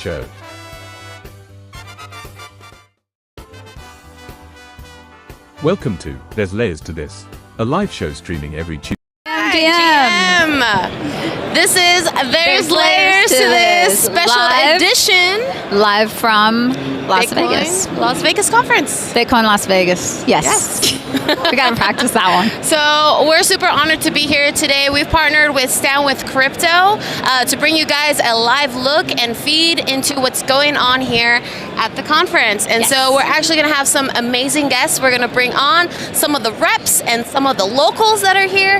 Show. Welcome to There's Layers to This, a live show streaming every Tuesday. GM. This is There's Layers to This special edition. Live from Las Bitcoin Vegas. Las Vegas conference. Bitcoin Las Vegas. Yes. We got to practice that one. So we're super honored to be here today. We've partnered with Stand with Crypto to bring you guys a live look and feed into what's going on here at the conference. And so we're actually going to have some amazing guests. We're going to bring on some of the reps and some of the locals that are here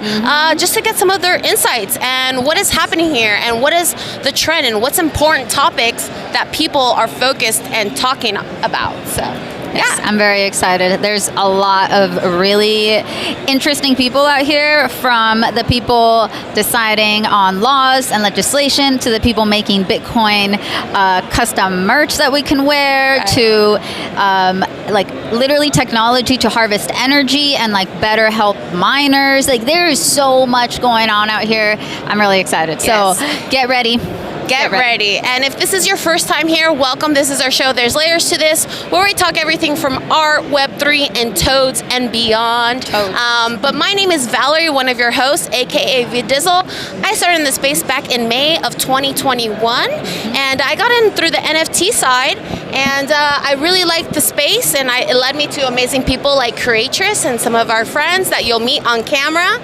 just to get some of their insights and what is happening here and what is the trend and what's important topics that people are focused and talking about. So. Yes, I'm very excited. There's a lot of really interesting people out here, from the people deciding on laws and legislation to the people making Bitcoin custom merch that we can wear to like literally technology to harvest energy and like better help miners. Like there is so much going on out here. I'm really excited. So get ready. Get ready. And if this is your first time here, welcome. This is our show, There's Layers to This, where we talk everything from art, Web3, and toads and beyond. But my name is Valerie, one of your hosts, aka Vidizzle. I started in the space back in May of 2021, and I got in through the NFT side, and I really liked the space, and it led me to amazing people like Creatress and some of our friends that you'll meet on camera.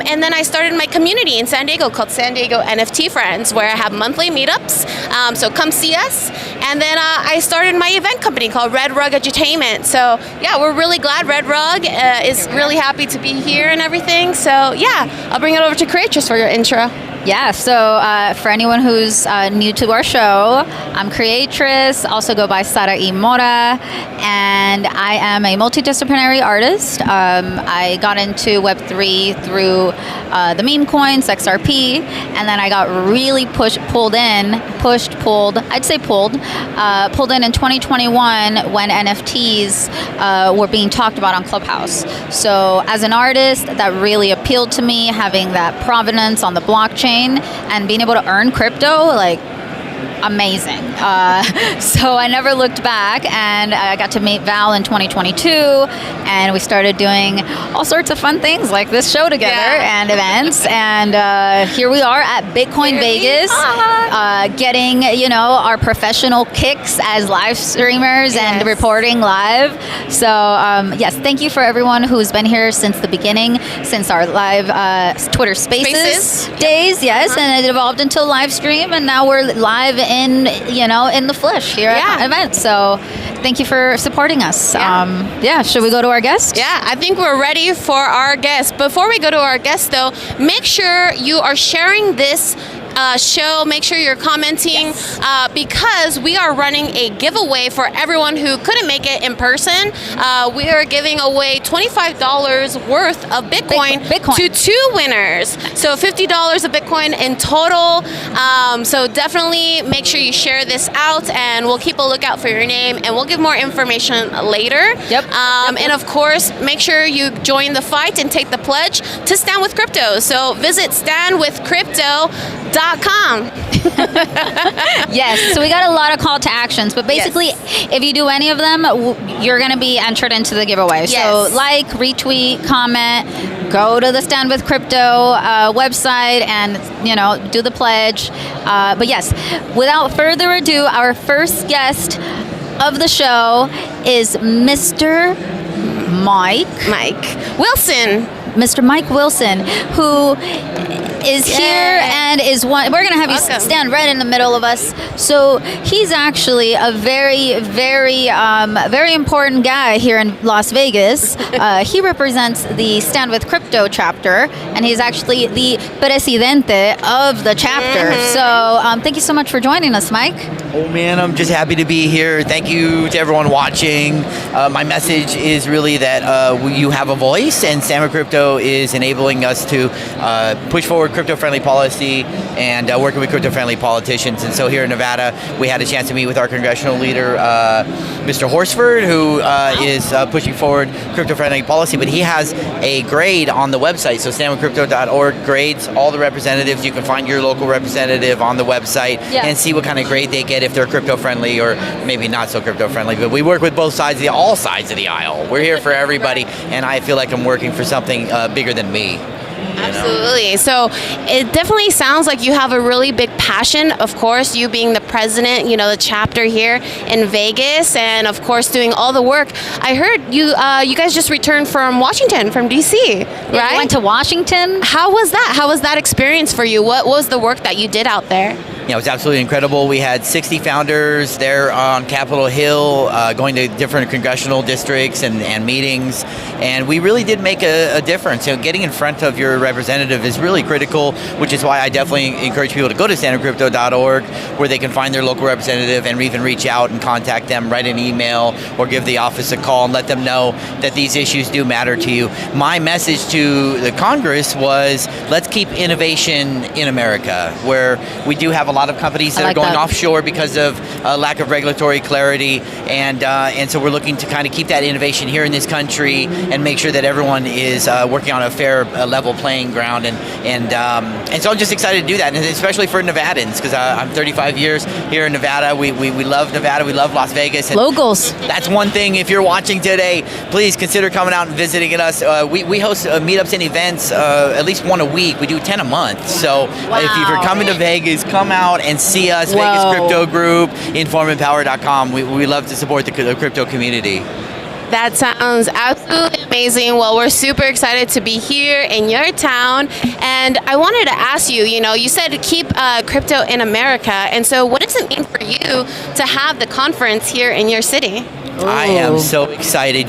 And then I started my community in San Diego called San Diego NFT Friends, where I have monthly meetups, so come see us. And then I started my event company called Red Rug Edutainment. So yeah, we're really glad Red Rug is really happy to be here and everything. So yeah, I'll bring it over to Creatress for your intro. Yeah, so for anyone who's new to our show, I'm Creatress, also go by Sara E. Mora, and I am a multidisciplinary artist. I got into Web3 through the meme coins, XRP, and then I got really pulled in in 2021 when NFTs were being talked about on Clubhouse. So as an artist, that really appealed to me, having that provenance on the blockchain and being able to earn crypto, like, amazing. So I never looked back, and I got to meet Val in 2022, and we started doing all sorts of fun things like this show together and events, and here we are at Bitcoin Vegas, getting, you know, our professional kicks as live streamers and reporting live. So yes, thank you for everyone who's been here since the beginning, since our live Twitter Spaces days, and it evolved into a live stream, and now we're live in the flesh here at the event. So thank you for supporting us. Should we go to our guest? Yeah, I think we're ready for our guest. Before we go to our guest, though, make sure you are sharing this show. Make sure you're commenting because we are running a giveaway for everyone who couldn't make it in person. We are giving away $25 worth of Bitcoin to 2 winners. So $50 of Bitcoin in total. So definitely make sure you share this out, and we'll keep a lookout for your name, and we'll give more information later. And of course, make sure you join the fight and take the pledge to Stand with Crypto. So visit standwithcrypto.com. Yes, so we got a lot of call to actions, but basically, if you do any of them, you're going to be entered into the giveaway. So like, retweet, comment, go to the Stand with Crypto website, and do the pledge. But yes, without further ado, our first guest of the show is Mr. Mike Wilson. Mr. Mike Wilson, who is here and is one. We're going to have you stand right in the middle of us. So he's actually a very, very, very important guy here in Las Vegas. He represents the Stand with Crypto chapter, and he's actually the presidente of the chapter. So thank you so much for joining us, Mike. Oh man, I'm just happy to be here. Thank you to everyone watching. My message is really that you have a voice, and Stand with Crypto is enabling us to push forward crypto-friendly policy and working with crypto-friendly politicians. And so here in Nevada, we had a chance to meet with our congressional leader, Mr. Horsford, who is pushing forward crypto-friendly policy. But he has a grade on the website. So stanwithcrypto.org grades all the representatives. You can find your local representative on the website and see what kind of grade they get if they're crypto-friendly or maybe not so crypto-friendly. But we work with both sides, all sides of the aisle. We're here for everybody, and I feel like I'm working for something bigger than me. Absolutely. So it definitely sounds like you have a really big passion. Of course, you being the president, the chapter here in Vegas, and of course doing all the work. I heard you guys just returned from Washington, from DC, right? You went to Washington. How was that? How was that experience for you? What was the work that you did out there? It was absolutely incredible. We had 60 founders there on Capitol Hill, going to different congressional districts and meetings, and we really did make a difference. Getting in front of your representative is really critical, which is why I definitely encourage people to go to stanwithcrypto.org, where they can find their local representative and even reach out and contact them, write an email, or give the office a call and let them know that these issues do matter to you. My message to the Congress was, let's keep innovation in America, where we do have a lot of companies that are going offshore because of lack of regulatory clarity, and so we're looking to kind of keep that innovation here in this country and make sure that everyone is working on a fair, level playing ground, and so I'm just excited to do that, and especially for Nevadans, because I'm 35 years here in Nevada. We love Nevada, we love Las Vegas. And locals. That's one thing. If you're watching today, please consider coming out and visiting us. We host meetups and events at least one a week. We do 10 a month. So if you're coming to Vegas, come out and see us. Whoa. Vegas Crypto Group, informempower.com. We love to support the crypto community. That sounds absolutely amazing. Well, we're super excited to be here in your town. And I wanted to ask you, you said to keep crypto in America. And so what does it mean for you to have the conference here in your city? Ooh. I am so excited.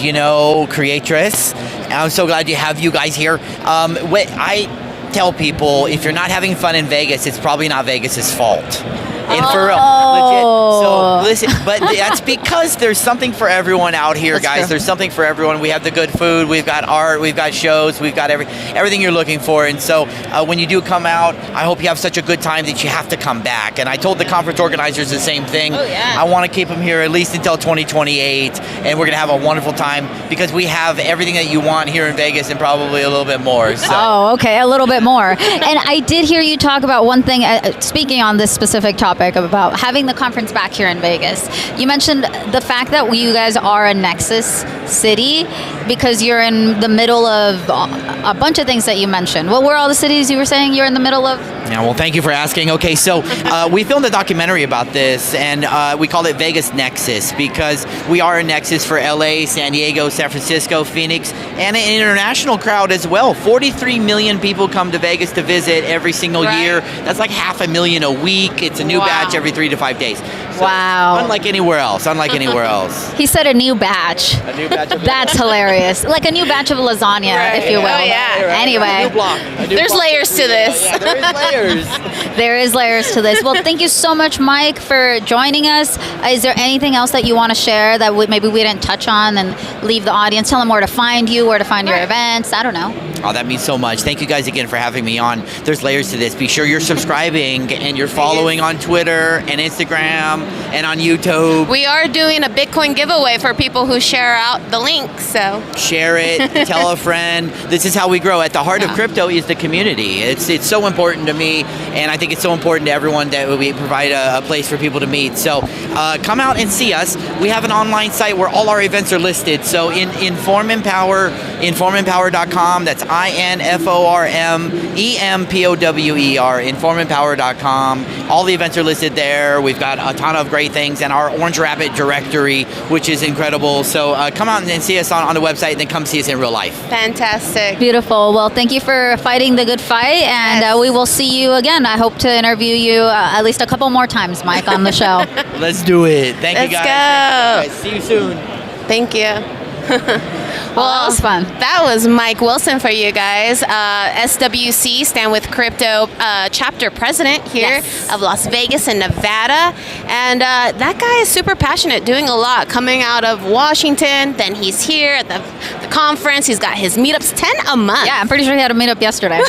Creatress, I'm so glad to have you guys here. I tell people, if you're not having fun in Vegas, it's probably not Vegas's fault. And for real, legit. So listen, but that's because there's something for everyone out here, guys. True. There's something for everyone. We have the good food, we've got art, we've got shows, we've got everything you're looking for. And so when you do come out, I hope you have such a good time that you have to come back. And I told the conference organizers the same thing. Oh, yeah. I want to keep them here at least until 2028, and we're gonna have a wonderful time because we have everything that you want here in Vegas and probably a little bit more. So. Oh, okay, a little bit more. And I did hear you talk about one thing, speaking on this specific topic about having the conference back here in Vegas. You mentioned the fact that you guys are a nexus city because you're in the middle of a bunch of things that you mentioned. What were all the cities you were saying you're in the middle of? Yeah, well, thank you for asking. Okay, so we filmed a documentary about this, and we call it Vegas Nexus because we are a nexus for LA, San Diego, San Francisco, Phoenix, and an international crowd as well. 43 million people come to Vegas to visit every single year. That's like 500,000 a week. It's a new batch every 3 to 5 days. So wow. Unlike anywhere else. He said a new batch. A new batch of That's hilarious. Like a new batch of lasagna, if you will. Oh, yeah. Anyway. A new block. There's layers to this. Yeah, there is layers. There is layers to this. Well, thank you so much, Mike, for joining us. Is there anything else that you want to share that maybe we didn't touch on and leave the audience? Tell them where to find you, where to find your events. I don't know. Oh, that means so much. Thank you guys again for having me on. There's layers to this. Be sure you're subscribing and you're following on Twitter and Instagram and on YouTube. We are doing a Bitcoin giveaway for people who share out the link, so. Share it, tell a friend. This is how we grow. At the heart of crypto is the community. It's so important to me, and I think it's so important to everyone that we provide a place for people to meet. So come out and see us. We have an online site where all our events are listed. So in informempower.com, that's INFORMEMPOWER, informempower.com. All the events are listed there. We've got a ton of great things, and our Orange Rabbit directory, which is incredible. So come out and see us on the website, and then come see us in real life. Fantastic. Beautiful. Well, thank you for fighting the good fight, and we will see you again. I hope to interview you at least a couple more times, Mike, on the show. Let's do it. Thank you, guys. Let's go. See you soon. Thank you. that was fun. That was Mike Wilson for you guys. SWC, Stand With Crypto chapter president here of Las Vegas and Nevada. And that guy is super passionate, doing a lot, coming out of Washington. Then he's here at the conference. He's got his meetups, 10 a month. Yeah, I'm pretty sure he had a meetup yesterday.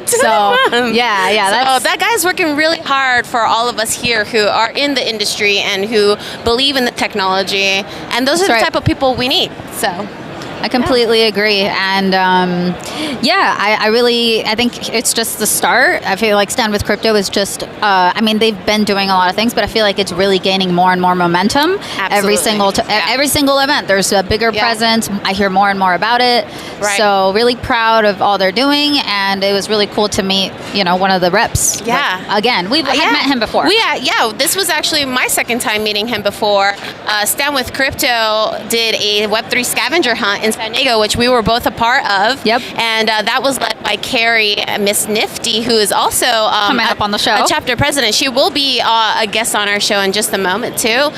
So that guy's working really hard for all of us here who are in the industry and who believe in the technology. And those are the type of people we need. So I completely agree. And I think it's just the start. I feel like Stand With Crypto is just, they've been doing a lot of things, but I feel like it's really gaining more and more momentum. Every single event, there's a bigger presence. I hear more and more about it. Right. So really proud of all they're doing. And it was really cool to meet, one of the reps. Yeah. Like, again, we've met him before. This was actually my second time meeting him before. Stand With Crypto did a Web3 scavenger hunt in San Diego, which we were both a part of. Yep. And that was led by Carrie, Miss Nifty, who is also coming up on the show. A chapter president. She will be a guest on our show in just a moment too.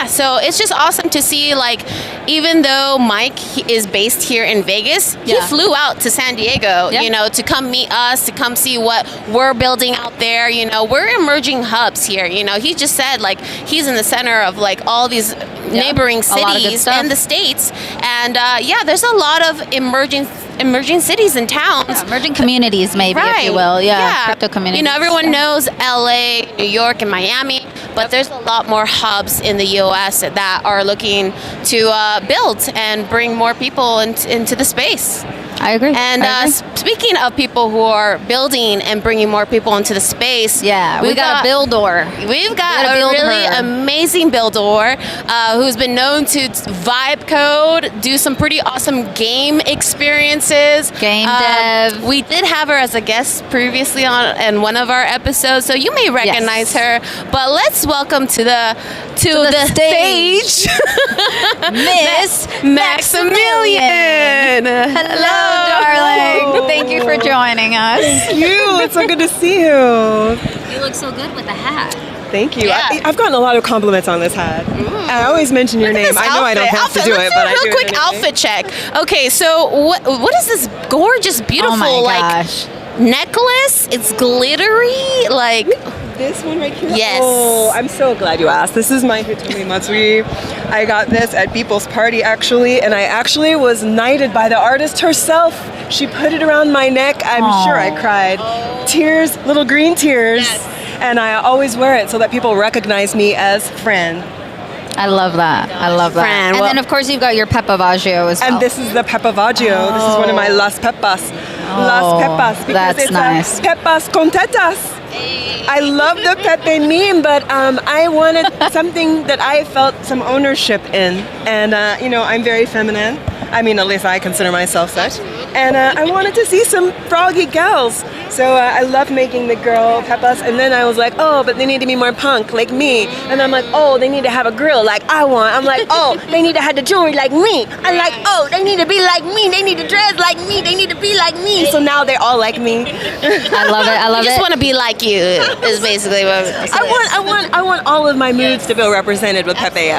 So it's just awesome to see, like, even though Mike is based here in Vegas, he flew out to San Diego, to come meet us, to come see what we're building out there. We're emerging hubs here. He just said, like, he's in the center of, like, all these neighboring cities and the states. And there's a lot of emerging cities and towns. Emerging communities, maybe, if you will. Crypto communities. Everyone knows LA, New York, and Miami, but there's a lot more hubs in the US that are looking to build and bring more people into the space. I agree. And speaking of people who are building and bringing more people into the space, we got a builder. We've got a really amazing builder who's been known to vibe code, do some pretty awesome game experiences. Game dev. We did have her as a guest previously in one of our episodes, so you may recognize her. But let's welcome to the stage, Miss Maximilian. Hello, darling. Thank you for joining us. Thank you. It's so good to see you. You look so good with the hat. Thank you. Yeah. I've gotten a lot of compliments on this hat. I always mention your name. I know I don't have to do it, but I do. Let's do a real quick outfit check. Okay, so what is this gorgeous, beautiful, necklace? It's glittery, like. This one right here? Yes. Oh, I'm so glad you asked. This is my Hitomi Matsuri. I got this at People's Party, actually, and I actually was knighted by the artist herself. She put it around my neck. I'm sure I cried. Tears, little green tears. Yes. And I always wear it so that people recognize me as Fran. I love that. I love that. Fran, and then, of course, you've got your Peppa Vaggio as well. And this is the Peppa Vaggio. This is one of my Las Pepas. Las Pepas. Because that's nice. Pepas contentas. I love the Pepe meme, but I wanted something that I felt some ownership in. And, I'm very feminine. I mean, at least I consider myself such. And I wanted to see some froggy gals. So I love making the girl Pepas. And then I was like, oh, but they need to be more punk, like me. And I'm like, oh, they need to have a grill like I want. I'm like, oh, they need to have the jewelry like me. I'm like, oh, they need to be like me. They need to dress like me. They need to be like me. So now they're all like me. I love it. I love You it. just want to be like you, is basically what I want all of my moods to feel represented with Pepe.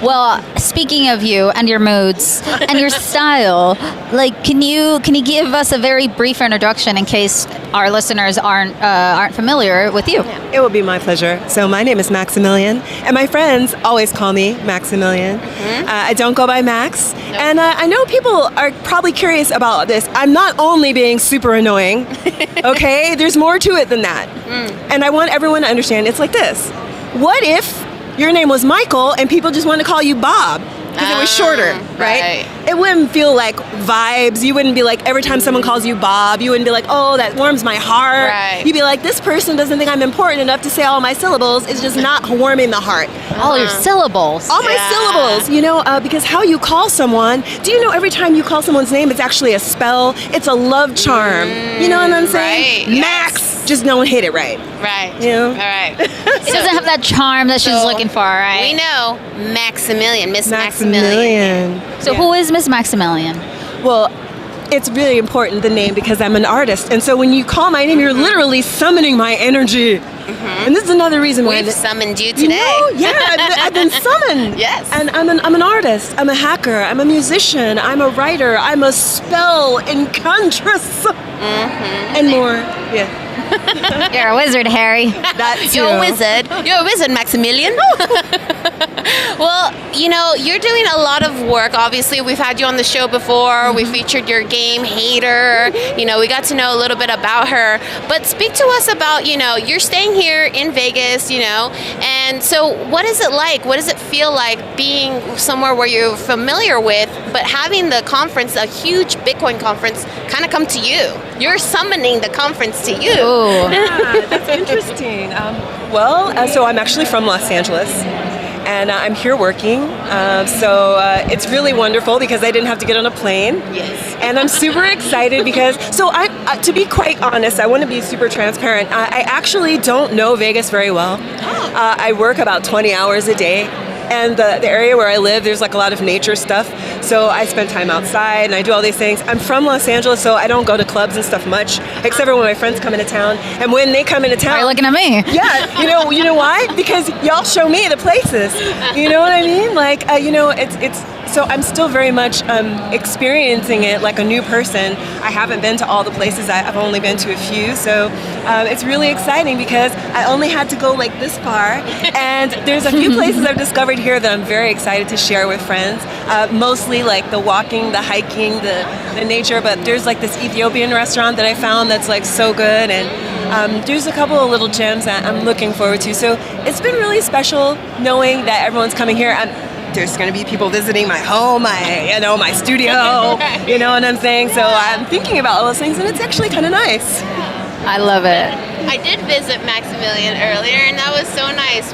Well, speaking of you and your moods and your style, like, can you give us a very brief introduction in case our listeners aren't familiar with you? It will be my pleasure. So my name is Maximilian, and my friends always call me Maximilian. I don't go by Max, and I know people are probably curious about this. I'm not only being super annoying, okay? There's more to it than that. And I want everyone to understand it's like this. What if your name was Michael and people just want to call you Bob? Because it was shorter, right? It wouldn't feel like vibes. You wouldn't be like, every time someone calls you Bob, you wouldn't be like, oh, that warms my heart. Right. You'd be like, this person doesn't think I'm important enough to say all my syllables. It's just not warming the heart. All your syllables. All my syllables, because how you call someone, do you know every time you call someone's name, it's actually a spell? It's a love charm. You know what I'm saying? Right. Max, just don't hit it right. Right. Yeah. All right. It doesn't have that charm that she's looking for, right? We know Maximilian, Miss Maximilian. So who is Miss Maximilian? Well, it's really important, the name, because I'm an artist. And so when you call my name, you're literally summoning my energy. And this is another reason why We've summoned you You today. know, yeah, I've been summoned. Yes. And I'm an artist. I'm a hacker. I'm a musician. I'm a writer. I'm a spell enchantress. And more. Yeah. You're a wizard, Harry. That's You're a wizard. You're a wizard, Maximilian. Well, you're doing a lot of work. Obviously, we've had you on the show before. We featured your game, Hater. We got to know a little bit about her. But speak to us about, you're staying here in Vegas, and so what is it like? What does it feel like being somewhere where you're familiar with, but having the conference, a huge Bitcoin conference, kind of come to you? You're summoning the conference to you. Ooh. Yeah, that's interesting. So I'm actually from Los Angeles. And I'm here working, so it's really wonderful because I didn't have to get on a plane. Yes. And I'm super excited because, to be quite honest, I want to be super transparent. I actually don't know Vegas very well. I work about 20 hours a day. And the area where I live, there's like a lot of nature stuff. So I spend time outside and I do all these things. I'm from Los Angeles, so I don't go to clubs and stuff much, except for when my friends come into town. And when they come into town... Why are you looking at me? Yeah, you know why? Because y'all show me the places. You know what I mean? Like, it's so I'm still very much experiencing it like a new person. I haven't been to all the places. I've only been to a few. So it's really exciting because I only had to go like this far. And there's a few places I've discovered here that I'm very excited to share with friends. Mostly like the walking, the hiking, the nature. But there's like this Ethiopian restaurant that I found that's like so good. And there's a couple of little gems that I'm looking forward to. So it's been really special knowing that everyone's coming here. There's going to be people visiting my home, my studio, you know what I'm saying? So I'm thinking about all those things, and it's actually kind of nice. I love it. I did visit Maximilian earlier, and that was so nice.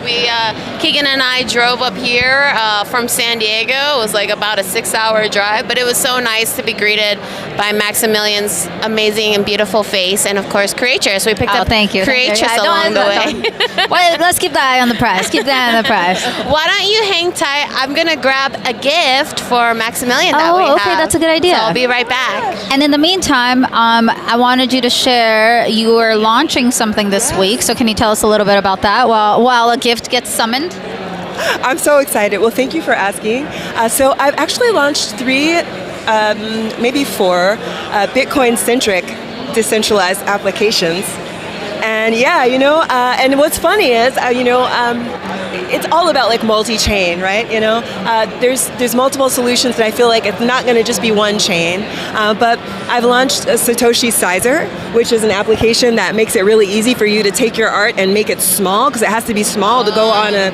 Keegan and I drove up here from San Diego. It was like about a 6-hour drive, but it was so nice to be greeted by Maximilian's amazing and beautiful face, and of course, Creatress. We picked up thank you. Creatress along the way. Well, let's keep the eye on the prize. Keep the eye on the prize. Why don't you hang tight? I'm gonna grab a gift for Maximilian that we have. Okay, that's a good idea. So I'll be right back. And in the meantime, I wanted you to share, you are launching something this week, so can you tell us a little bit about that while a gift gets summoned? I'm so excited. Well, thank you for asking. So I've actually launched 3, maybe 4 Bitcoin-centric decentralized applications. And and what's funny is, it's all about like multi-chain, right? There's multiple solutions that I feel like it's not going to just be one chain. But I've launched a Satoshi Sizer, which is an application that makes it really easy for you to take your art and make it small, because it has to be small to go on a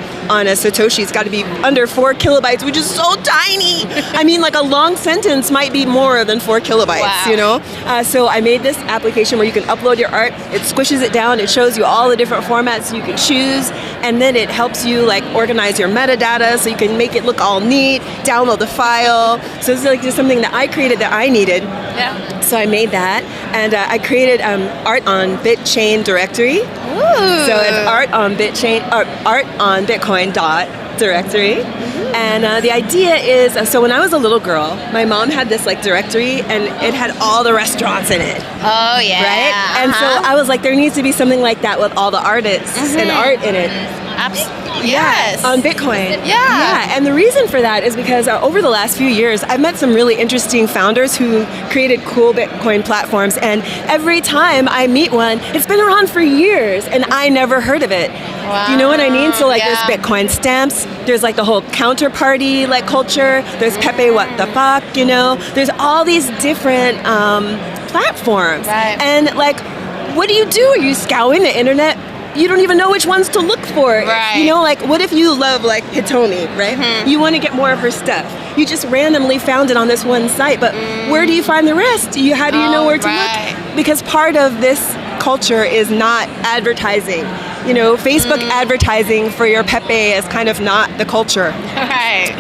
Satoshi. It's got to be under 4 kilobytes, which is so tiny. I mean, like a long sentence might be more than 4 kilobytes. Wow. So I made this application where you can upload your art. It squishes it down. It shows you all the different formats you can choose, and then it helps you like organize your metadata so you can make it look all neat, download the file. So this is like just something that I created that I needed. Yeah. So I made that, and I created art on BitChain directory. Ooh. So it's art on Bitcoin directory. And the idea is, so when I was a little girl, my mom had this like directory, and it had all the restaurants in it. Oh yeah. Right? And so I was like, there needs to be something like that with all the artists and art in it. Yes. On Bitcoin. Yeah. And the reason for that is because over the last few years, I've met some really interesting founders who created cool Bitcoin platforms. And every time I meet one, it's been around for years, and I never heard of it. Wow. Do you know what I mean? So like Yeah. there's Bitcoin stamps, there's like the whole counterparty like culture, there's Pepe what the fuck, there's all these different platforms. Right. And like, what do? Are you scouring the internet? You don't even know which ones to look for. Right. Like what if you love like Hitomi, right? Mm-hmm. You want to get more of her stuff. You just randomly found it on this one site, but where do you find the rest? How do you know where to right. look? Because part of this culture is not advertising. Facebook advertising for your Pepe is kind of not the culture. Right.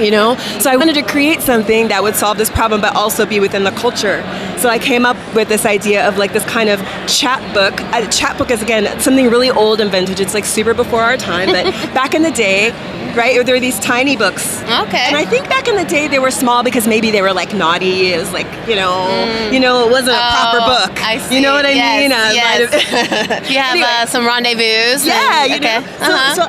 So I wanted to create something that would solve this problem, but also be within the culture. So I came up with this idea of like this kind of chapbook. A chapbook is, again, something really old and vintage. It's like super before our time, but back in the day, right, there were these tiny books. Okay. And I think back in the day they were small because maybe they were like naughty. It was like, it wasn't a proper book. I see. You know what I mean? Yes. You have Anyway. Some rendezvous. Yeah, and, you know. okay. So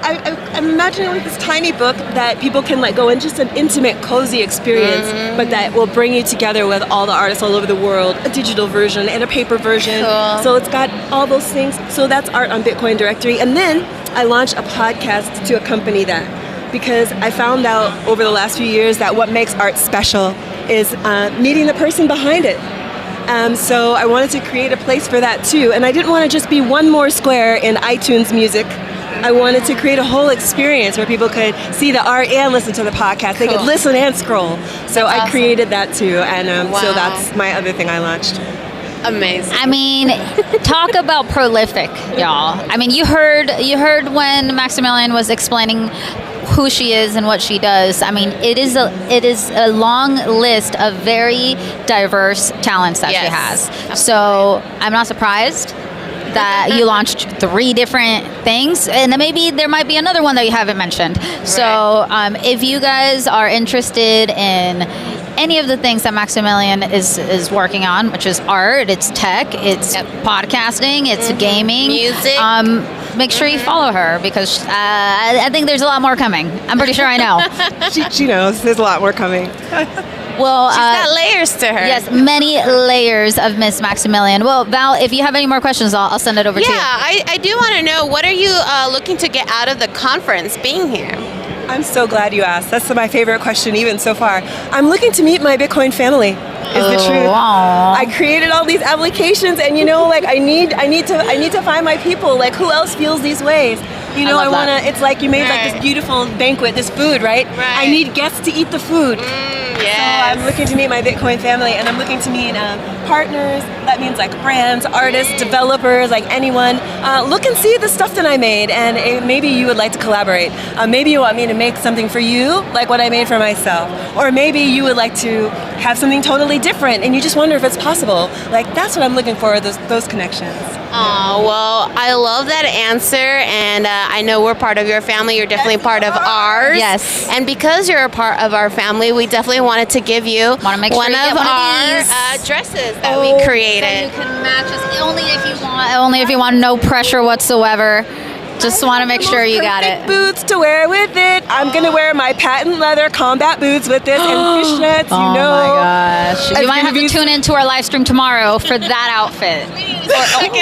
I'm imagining like this tiny book that people can like go in, just an intimate, cozy experience, but that will bring you together with all the artists all over the world, a digital version and a paper version. Cool. So it's got all those things. So that's Art on Bitcoin Directory. And then I launched a podcast to accompany that, because I found out over the last few years that what makes art special is meeting the person behind it. So I wanted to create a place for that too. And I didn't want to just be one more square in iTunes Music. I wanted to create a whole experience where people could see the art and listen to the podcast. They could Cool. listen and scroll. So I awesome. created that too. And Wow. so that's my other thing I launched. Amazing. I mean, talk about prolific, y'all. I mean, you heard when Maximilian was explaining who she is and what she does. I mean, it is a long list of very diverse talents that she Yes. has. So I'm not surprised that you launched 3 different things, and then maybe there might be another one that you haven't mentioned. So if you guys are interested in any of the things that Maximilian is working on, which is art, it's tech, it's podcasting, it's gaming, Music. Make sure you follow her, because I think there's a lot more coming. I'm pretty sure I know. She knows there's a lot more coming. Well, She's got layers to her. yes, many layers of Miss Maximilian. Well, Val, if you have any more questions, I'll send it over to you. Yeah, I do want to know, what are you looking to get out of the conference being here? I'm so glad you asked. That's my favorite question even so far. I'm looking to meet my Bitcoin family. Is the truth. Aw. I created all these applications, and like I need to find my people. Like, who else feels these ways? You know, I love that. wanna. It's like you made like Right. this beautiful banquet, this food, right? I need guests to eat the food. Yes. So I'm looking to meet my Bitcoin family, and I'm looking to meet partners. That means like brands, artists, developers, like anyone. Look and see the stuff that I made, and maybe you would like to collaborate. Maybe you want me to make something for you, like what I made for myself, or maybe you would like to have something totally different, and you just wonder if it's possible. Like, that's what I'm looking for, those connections. Oh, well, I love that answer, and I know we're part of your family. You're definitely part of ours. Yes. And because you're a part of our family, we definitely wanted to give you Wanna make sure one you of get one of our these. dresses that Oh, we So you created. can match us only if you want. Only if you want. No pressure whatsoever. Just want to make sure you got Perfect it. Boots to wear with it. I'm gonna wear my patent leather combat boots with this, and fishnets. Oh You know. my gosh! It's You might gonna have to be- tune into our live stream tomorrow for that outfit,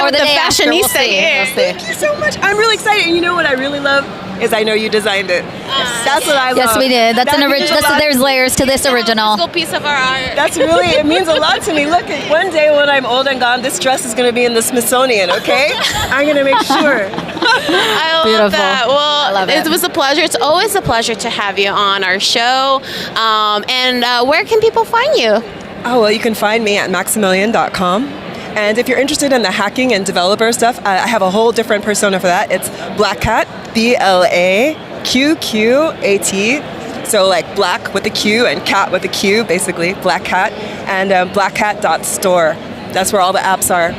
or the day after. We'll fashionista see. here. We'll see. Thank you so much. I'm really excited. And you know what I really love is I know you designed it. That's what I love. Yes, we did. That's an That means original. a lot. There's layers to this original. Physical piece of our art. That's really, it means a lot to me. Look, one day when I'm old and gone, this dress is going to be in the Smithsonian, okay? I'm going to make sure. I love Beautiful. that. Well, I love it. it was a pleasure. It's always a pleasure to have you on our show. And where can people find you? Oh, well, you can find me at maximilian.com. And if you're interested in the hacking and developer stuff, I have a whole different persona for that. It's Black Cat, BLAQQAT. So like black with a Q and cat with a Q, basically, Black Cat. And blackcat.store. That's where all the apps are.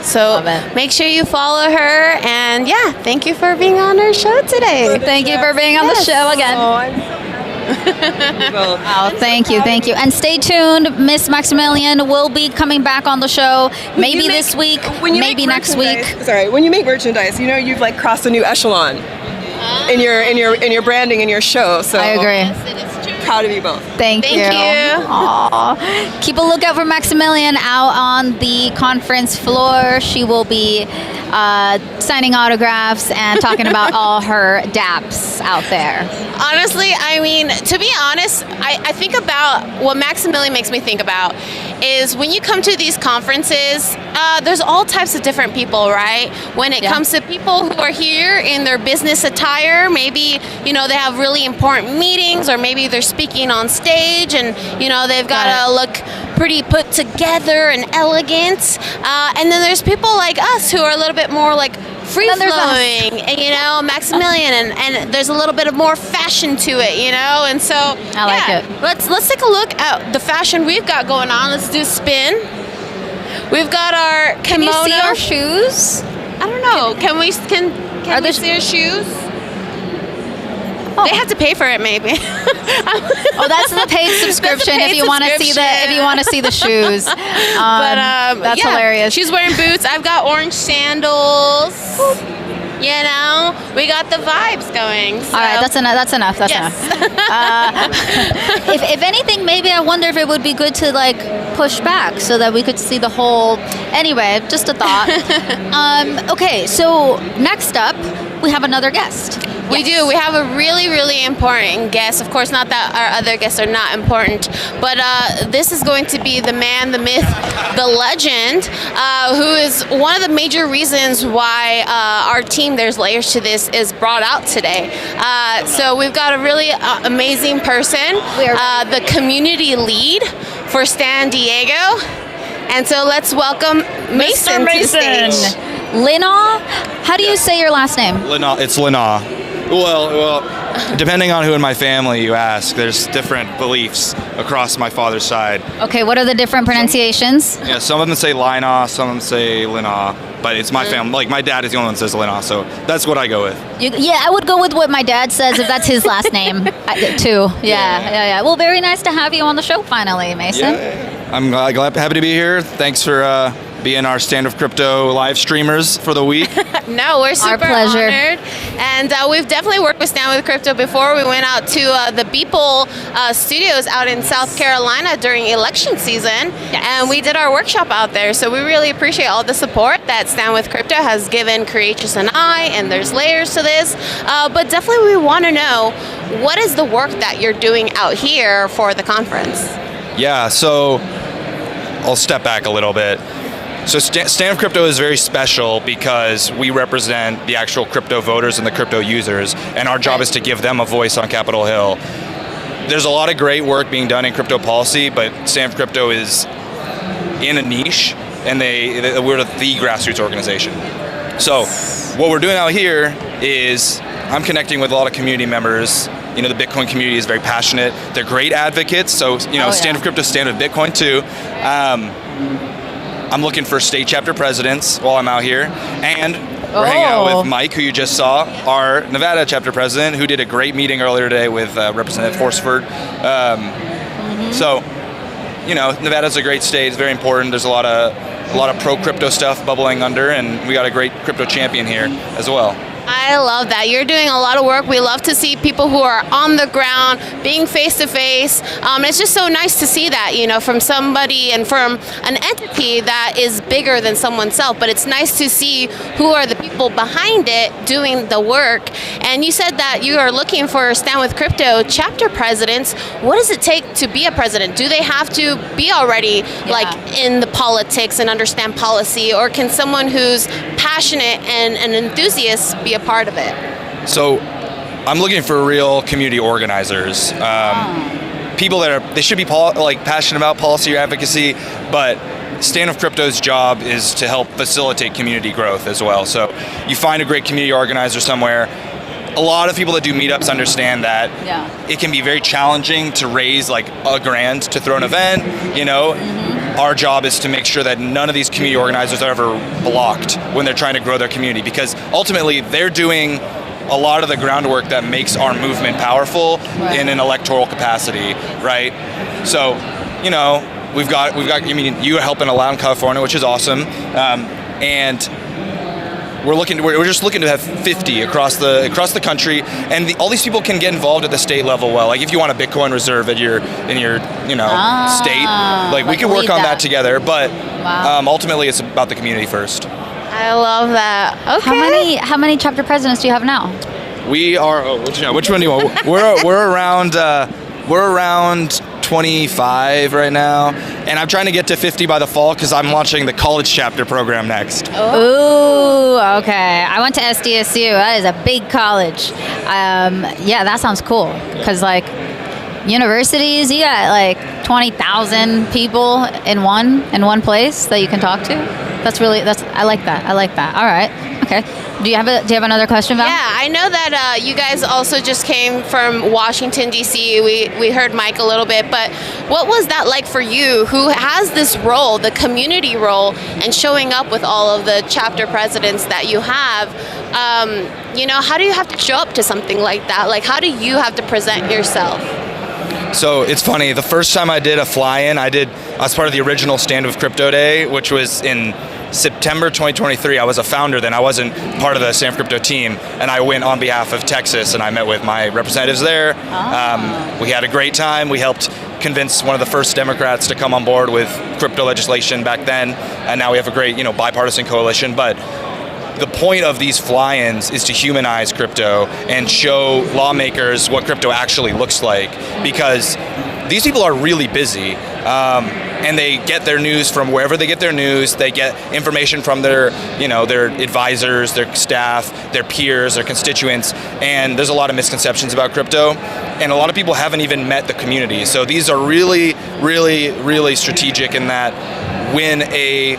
So Love it. make sure you follow her. And yeah, thank you for being on our show today. Thank you for being on the show again. Oh, I'm so well, Oh, thank you. And stay tuned. Miss Maximilian will be coming back on the show. Maybe you make- this week, when you maybe make next week. merchandise- Sorry, when you make merchandise, you know you've like crossed a new echelon in your branding in your show. So I agree. Proud of you both. Thank you. Aw. Keep a lookout for Maximilian out on the conference floor. She will be signing autographs and talking about all her dApps out there. Honestly, I mean, to be honest, I think about what Maximilian makes me think about is when you come to these conferences, there's all types of different people, right? When it Yeah. comes to people who are here in their business attire, maybe, you know, they have really important meetings, or maybe they're speaking on stage and, you know, they've got to look pretty put together and elegant. And then there's people like us who are a little bit more like free And then there's flowing, and, you know, Maximilian, and there's a little bit of more fashion to it, you know, and so I like it. Let's take a look at the fashion we've got going on. Let's do a spin. We've got our kimono. Can you see our shoes? I don't know. Can we see our shoes? Oh. They have to pay for it, maybe. Oh, that's the paid subscription paid if you want to see the shoes. That's yeah, hilarious. She's wearing boots. I've got orange sandals. You know, we got the vibes going. So. All right, that's enough. That's Yes. enough. If anything, maybe I wonder if it would be good to like push back so that we could see the whole. Anyway, just a thought. Okay, so next up we have another guest. We do. We have a really, really important guest. Of course, not that our other guests are not important, but this is going to be the man, the myth, the legend, who is one of the major reasons why our team, There's Layers to This, is brought out today. So we've got a really amazing person, the community lead for San Diego. And so let's welcome Mason to the stage. Linaw, how do you say your last name? Linaw. It's Linaw. Well, depending on who in my family you ask, there's different beliefs across my father's side. Okay, what are the different pronunciations? Yeah, some of them say Linaw, some of them say Linaw, but it's my family. Like my dad is the only one that says Linaw, so that's what I go with. Yeah, I would go with what my dad says if that's his last name too. Yeah. Well, very nice to have you on the show finally, Mason. Yeah. I'm happy to be here. Thanks for being our Stand With Crypto live streamers for the week. No, we're super pleasure. honored. And we've definitely worked with Stand With Crypto before. We went out to the Beeple studios out in South Carolina during election season. Yes. And we did our workshop out there. So we really appreciate all the support that Stand With Crypto has given Courageous and I, and There's Layers to This. But definitely we want to know, what is the work that you're doing out here for the conference? Yeah, so I'll step back a little bit. So Stand With Crypto is very special because we represent the actual crypto voters and the crypto users, and our job is to give them a voice on Capitol Hill. There's a lot of great work being done in crypto policy, but Stand With Crypto is in a niche, and we're the grassroots organization. So what we're doing out here is I'm connecting with a lot of community members. You know, the Bitcoin community is very passionate. They're great advocates, so Stand With Crypto, stand with Bitcoin too. I'm looking for state chapter presidents while I'm out here, and we're hanging out with Mike, who you just saw, our Nevada chapter president, who did a great meeting earlier today with Representative Horsford. So, you know, Nevada's a great state. It's very important. There's a lot of pro crypto stuff bubbling under, and we got a great crypto champion here as well. I love that. You're doing a lot of work. We love to see people who are on the ground, being face to face. It's just so nice to see that, you know, from somebody and from an entity that is bigger than someone's self. But it's nice to see who are the people behind it doing the work. And you said that you are looking for Stand With Crypto chapter presidents. What does it take to be a president? Do they have to be already like in the politics and understand policy, or can someone who's passionate and an enthusiast be a part of it? So I'm looking for real community organizers, people that they should be passionate about policy or advocacy, but Stand With Crypto's job is to help facilitate community growth as well. So you find a great community organizer somewhere. A lot of people that do meetups understand that it can be very challenging to raise like $1,000 to throw an event, you know. Our job is to make sure that none of these community organizers are ever blocked when they're trying to grow their community, because ultimately they're doing a lot of the groundwork that makes our movement powerful in an electoral capacity, right? So, you know, we've got. I mean, you help in Aloud in California, which is awesome, and we're just looking to have 50 across the country, and all these people can get involved at the state level. Well, like if you want a Bitcoin reserve in your state, like we can work on that together. But ultimately, it's about the community first. I love that. Okay. How many chapter presidents do you have now? We are. Which one do you want? We're around 25 right now, and I'm trying to get to 50 by the fall because I'm launching the college chapter program next. Ooh, okay. I went to SDSU. That is a big college. Yeah, that sounds cool. Because like universities, you got like 20,000 people in one place that you can talk to. I like that. All right. Okay. Do you have another question, Val? Yeah, I know that you guys also just came from Washington, D.C. We heard Mike a little bit, but what was that like for you, who has this role, the community role, and showing up with all of the chapter presidents that you have? How do you have to show up to something like that? Like, how do you have to present yourself? So it's funny, the first time I did a fly-in, I was part of the original Stand with Crypto Day, which was in September 2023. I was a founder then. I wasn't part of the Stand with Crypto team, and I went on behalf of Texas, and I met with my representatives there. We had a great time. We helped convince one of the first Democrats to come on board with crypto legislation back then, and now we have a great, bipartisan coalition. But the point of these fly-ins is to humanize crypto and show lawmakers what crypto actually looks like, because these people are really busy, and they get their news from wherever they get their news. They get information from their advisors, their staff, their peers, their constituents, and there's a lot of misconceptions about crypto, and a lot of people haven't even met the community. So these are really, really, really strategic in that when a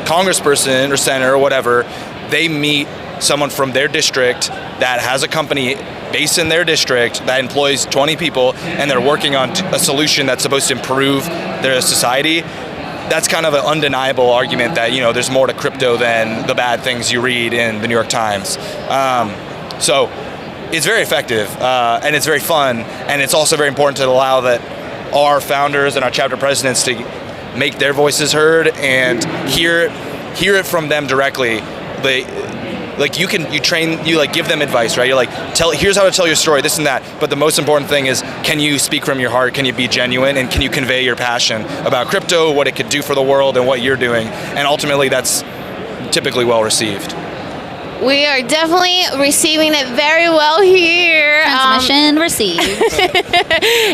congressperson or senator or whatever, they meet someone from their district that has a company based in their district that employs 20 people, and they're working on a solution that's supposed to improve their society. That's kind of an undeniable argument that, there's more to crypto than the bad things you read in the New York Times. So it's very effective, and it's very fun, and it's also very important to allow that our founders and our chapter presidents to make their voices heard and hear it from them directly. You give them advice, right? You're like, here's how to tell your story, this and that. But the most important thing is, can you speak from your heart? Can you be genuine? And can you convey your passion about crypto, what it could do for the world, and what you're doing? And ultimately, that's typically well received. We are definitely receiving it very well here. Transmission received.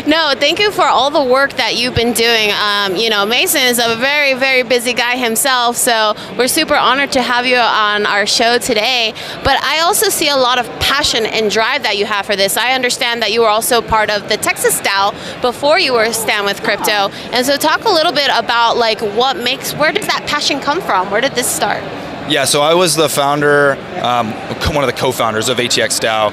No, thank you for all the work that you've been doing. Mason is a very, very busy guy himself, so we're super honored to have you on our show today. But I also see a lot of passion and drive that you have for this. I understand that you were also part of the Texas DAO before you were Stand with Crypto. And so talk a little bit about where does that passion come from? Where did this start? Yeah, so I was the founder, one of the co-founders of ATX DAO.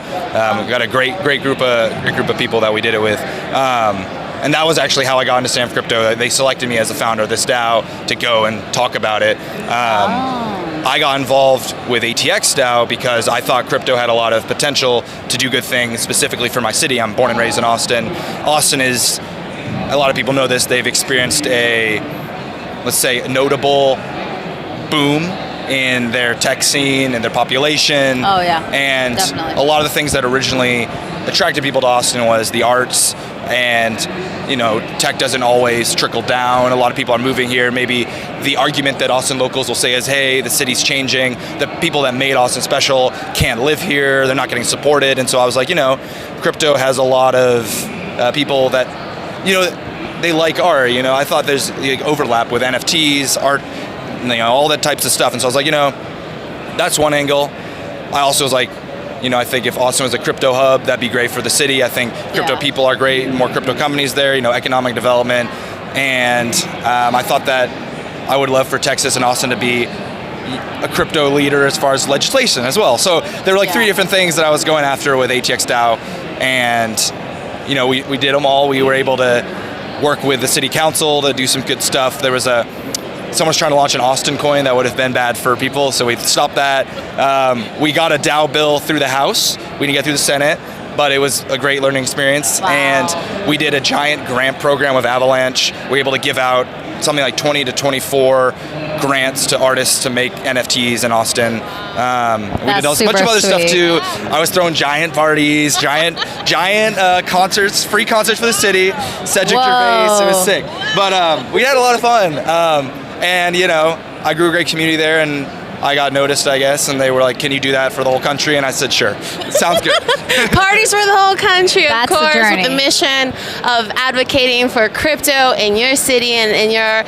We got a great group of people that we did it with, and that was actually how I got into Stand with Crypto. They selected me as a founder of this DAO to go and talk about it. I got involved with ATX DAO because I thought crypto had a lot of potential to do good things, specifically for my city. I'm born and raised in Austin. Austin is, a lot of people know this, they've experienced a notable boom in their tech scene and their population. Oh yeah, and definitely. A lot of the things that originally attracted people to Austin was the arts, and tech doesn't always trickle down. A lot of people are moving here. Maybe the argument that Austin locals will say is, hey, the city's changing, the people that made Austin special can't live here, they're not getting supported. And so I was like, crypto has a lot of people that they like art. I thought there's overlap with NFTs, art, all that types of stuff. And so I was like, that's one angle. I also was like, I think if Austin was a crypto hub, that'd be great for the city. I think crypto people are great, more crypto companies there, economic development. And I thought that I would love for Texas and Austin to be a crypto leader as far as legislation as well. So there were three different things that I was going after with ATX DAO. And, we did them all. We were able to work with the city council to do some good stuff. There was someone's trying to launch an Austin coin that would have been bad for people, so we stopped that. We got a DAO bill through the House. We didn't get through the Senate, but it was a great learning experience. Wow. And we did a giant grant program with Avalanche. We were able to give out something like 20 to 24 grants to artists to make NFTs in Austin. We did a bunch of other stuff too. I was throwing giant parties, giant concerts, free concerts for the city. Cedric Gervais, it was sick. But we had a lot of fun. And I grew a great community there, and I got noticed, I guess, and they were like, can you do that for the whole country? And I said, sure. Sounds good. Parties for the whole country, That's of course, the journey. with the mission of advocating for crypto in your city and in your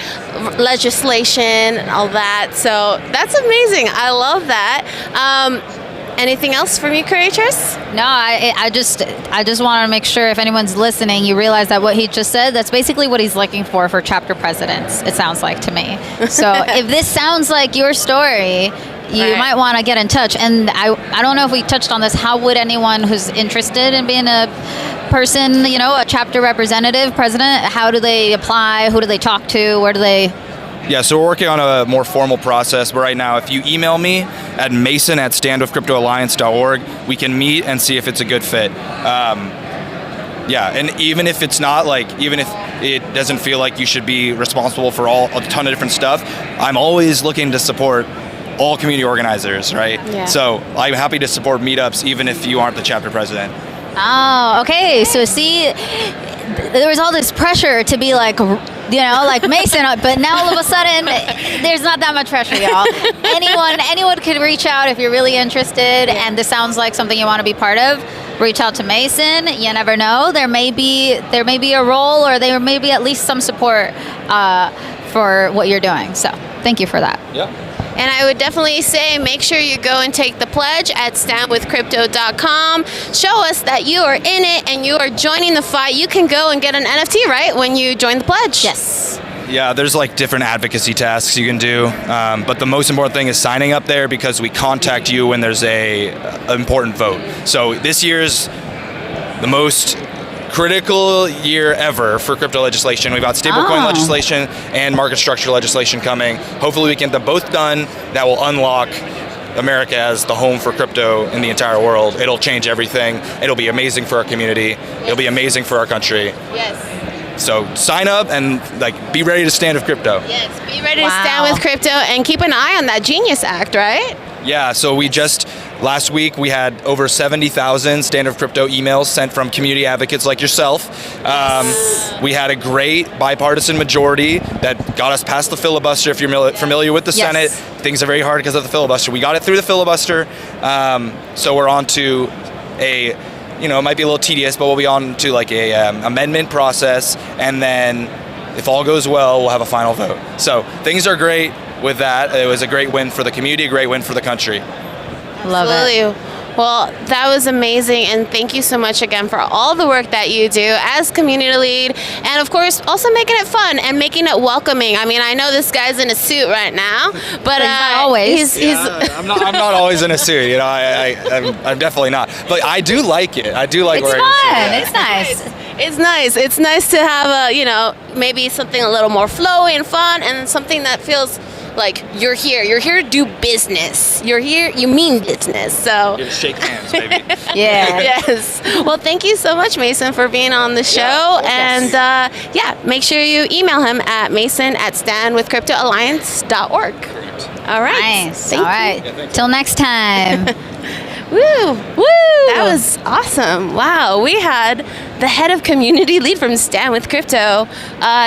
legislation and all that. So that's amazing. I love that. Anything else from you, Creatress? No, I just want to make sure if anyone's listening, you realize that what he just said, that's basically what he's looking for chapter presidents, it sounds like to me. So if this sounds like your story, you might want to get in touch. And I don't know if we touched on this. How would anyone who's interested in being a person, a chapter representative, president, how do they apply? Who do they talk to? Where do they... Yeah, so we're working on a more formal process, but right now, if you email me at mason@standwithcryptoalliance.org, we can meet and see if it's a good fit. And even if it's not, even if it doesn't feel like you should be responsible for a ton of different stuff, I'm always looking to support all community organizers, right? Yeah. So I'm happy to support meetups even if you aren't the chapter president. Oh, okay. So see, there was all this pressure to be like Mason, but now all of a sudden, there's not that much pressure, y'all. Anyone could reach out if you're really interested, and this sounds like something you want to be part of. Reach out to Mason. You never know. There may be a role, or there may be at least some support for what you're doing. So thank you for that. Yeah. And I would definitely say make sure you go and take the pledge at standwithcrypto.com. Show us that you are in it and you are joining the fight. You can go and get an NFT, right, when you join the pledge? Yes. Yeah, there's different advocacy tasks you can do, but the most important thing is signing up there because we contact you when there's an important vote. So this year's the most critical year ever for crypto legislation. We've got stablecoin legislation and market structure legislation coming. Hopefully we can get them both done. That will unlock America as the home for crypto in the entire world. It'll change everything. It'll be amazing for our community. It'll be amazing for our country. Yes. So sign up and be ready to stand with crypto. Yes, be ready to stand with crypto and keep an eye on that Genius Act, right? Yeah, so last week we had over 70,000 Stand With Crypto emails sent from community advocates like yourself. We had a great bipartisan majority that got us past the filibuster. If you're familiar with the Senate, things are very hard because of the filibuster. We got it through the filibuster, so we're on to it might be a little tedious, but we'll be on to a amendment process, and then if all goes well, we'll have a final vote. So things are great with that. It was a great win for the community, a great win for the country. Love it. Well, that was amazing, and thank you so much again for all the work that you do as community lead, and of course also making it fun and making it welcoming. I mean, I know this guy's in a suit right now, but not always. I'm not always in a suit. I'm definitely not. But I do like it. I do like It's wearing fun. a suit. It's nice. It's nice. It's nice to have maybe something a little more flowy and fun, and something that feels like you're here to do business. You're here, you mean business. So You're to shake hands, baby. Yeah. yes. Well, thank you so much, Mason, for being on the show. And make sure you email him at mason@standwithcryptoalliance.org. All right. Nice. Thank All right. thank you. Till next time. Woo! That was awesome. Wow, we had the head of community lead from Stand With Crypto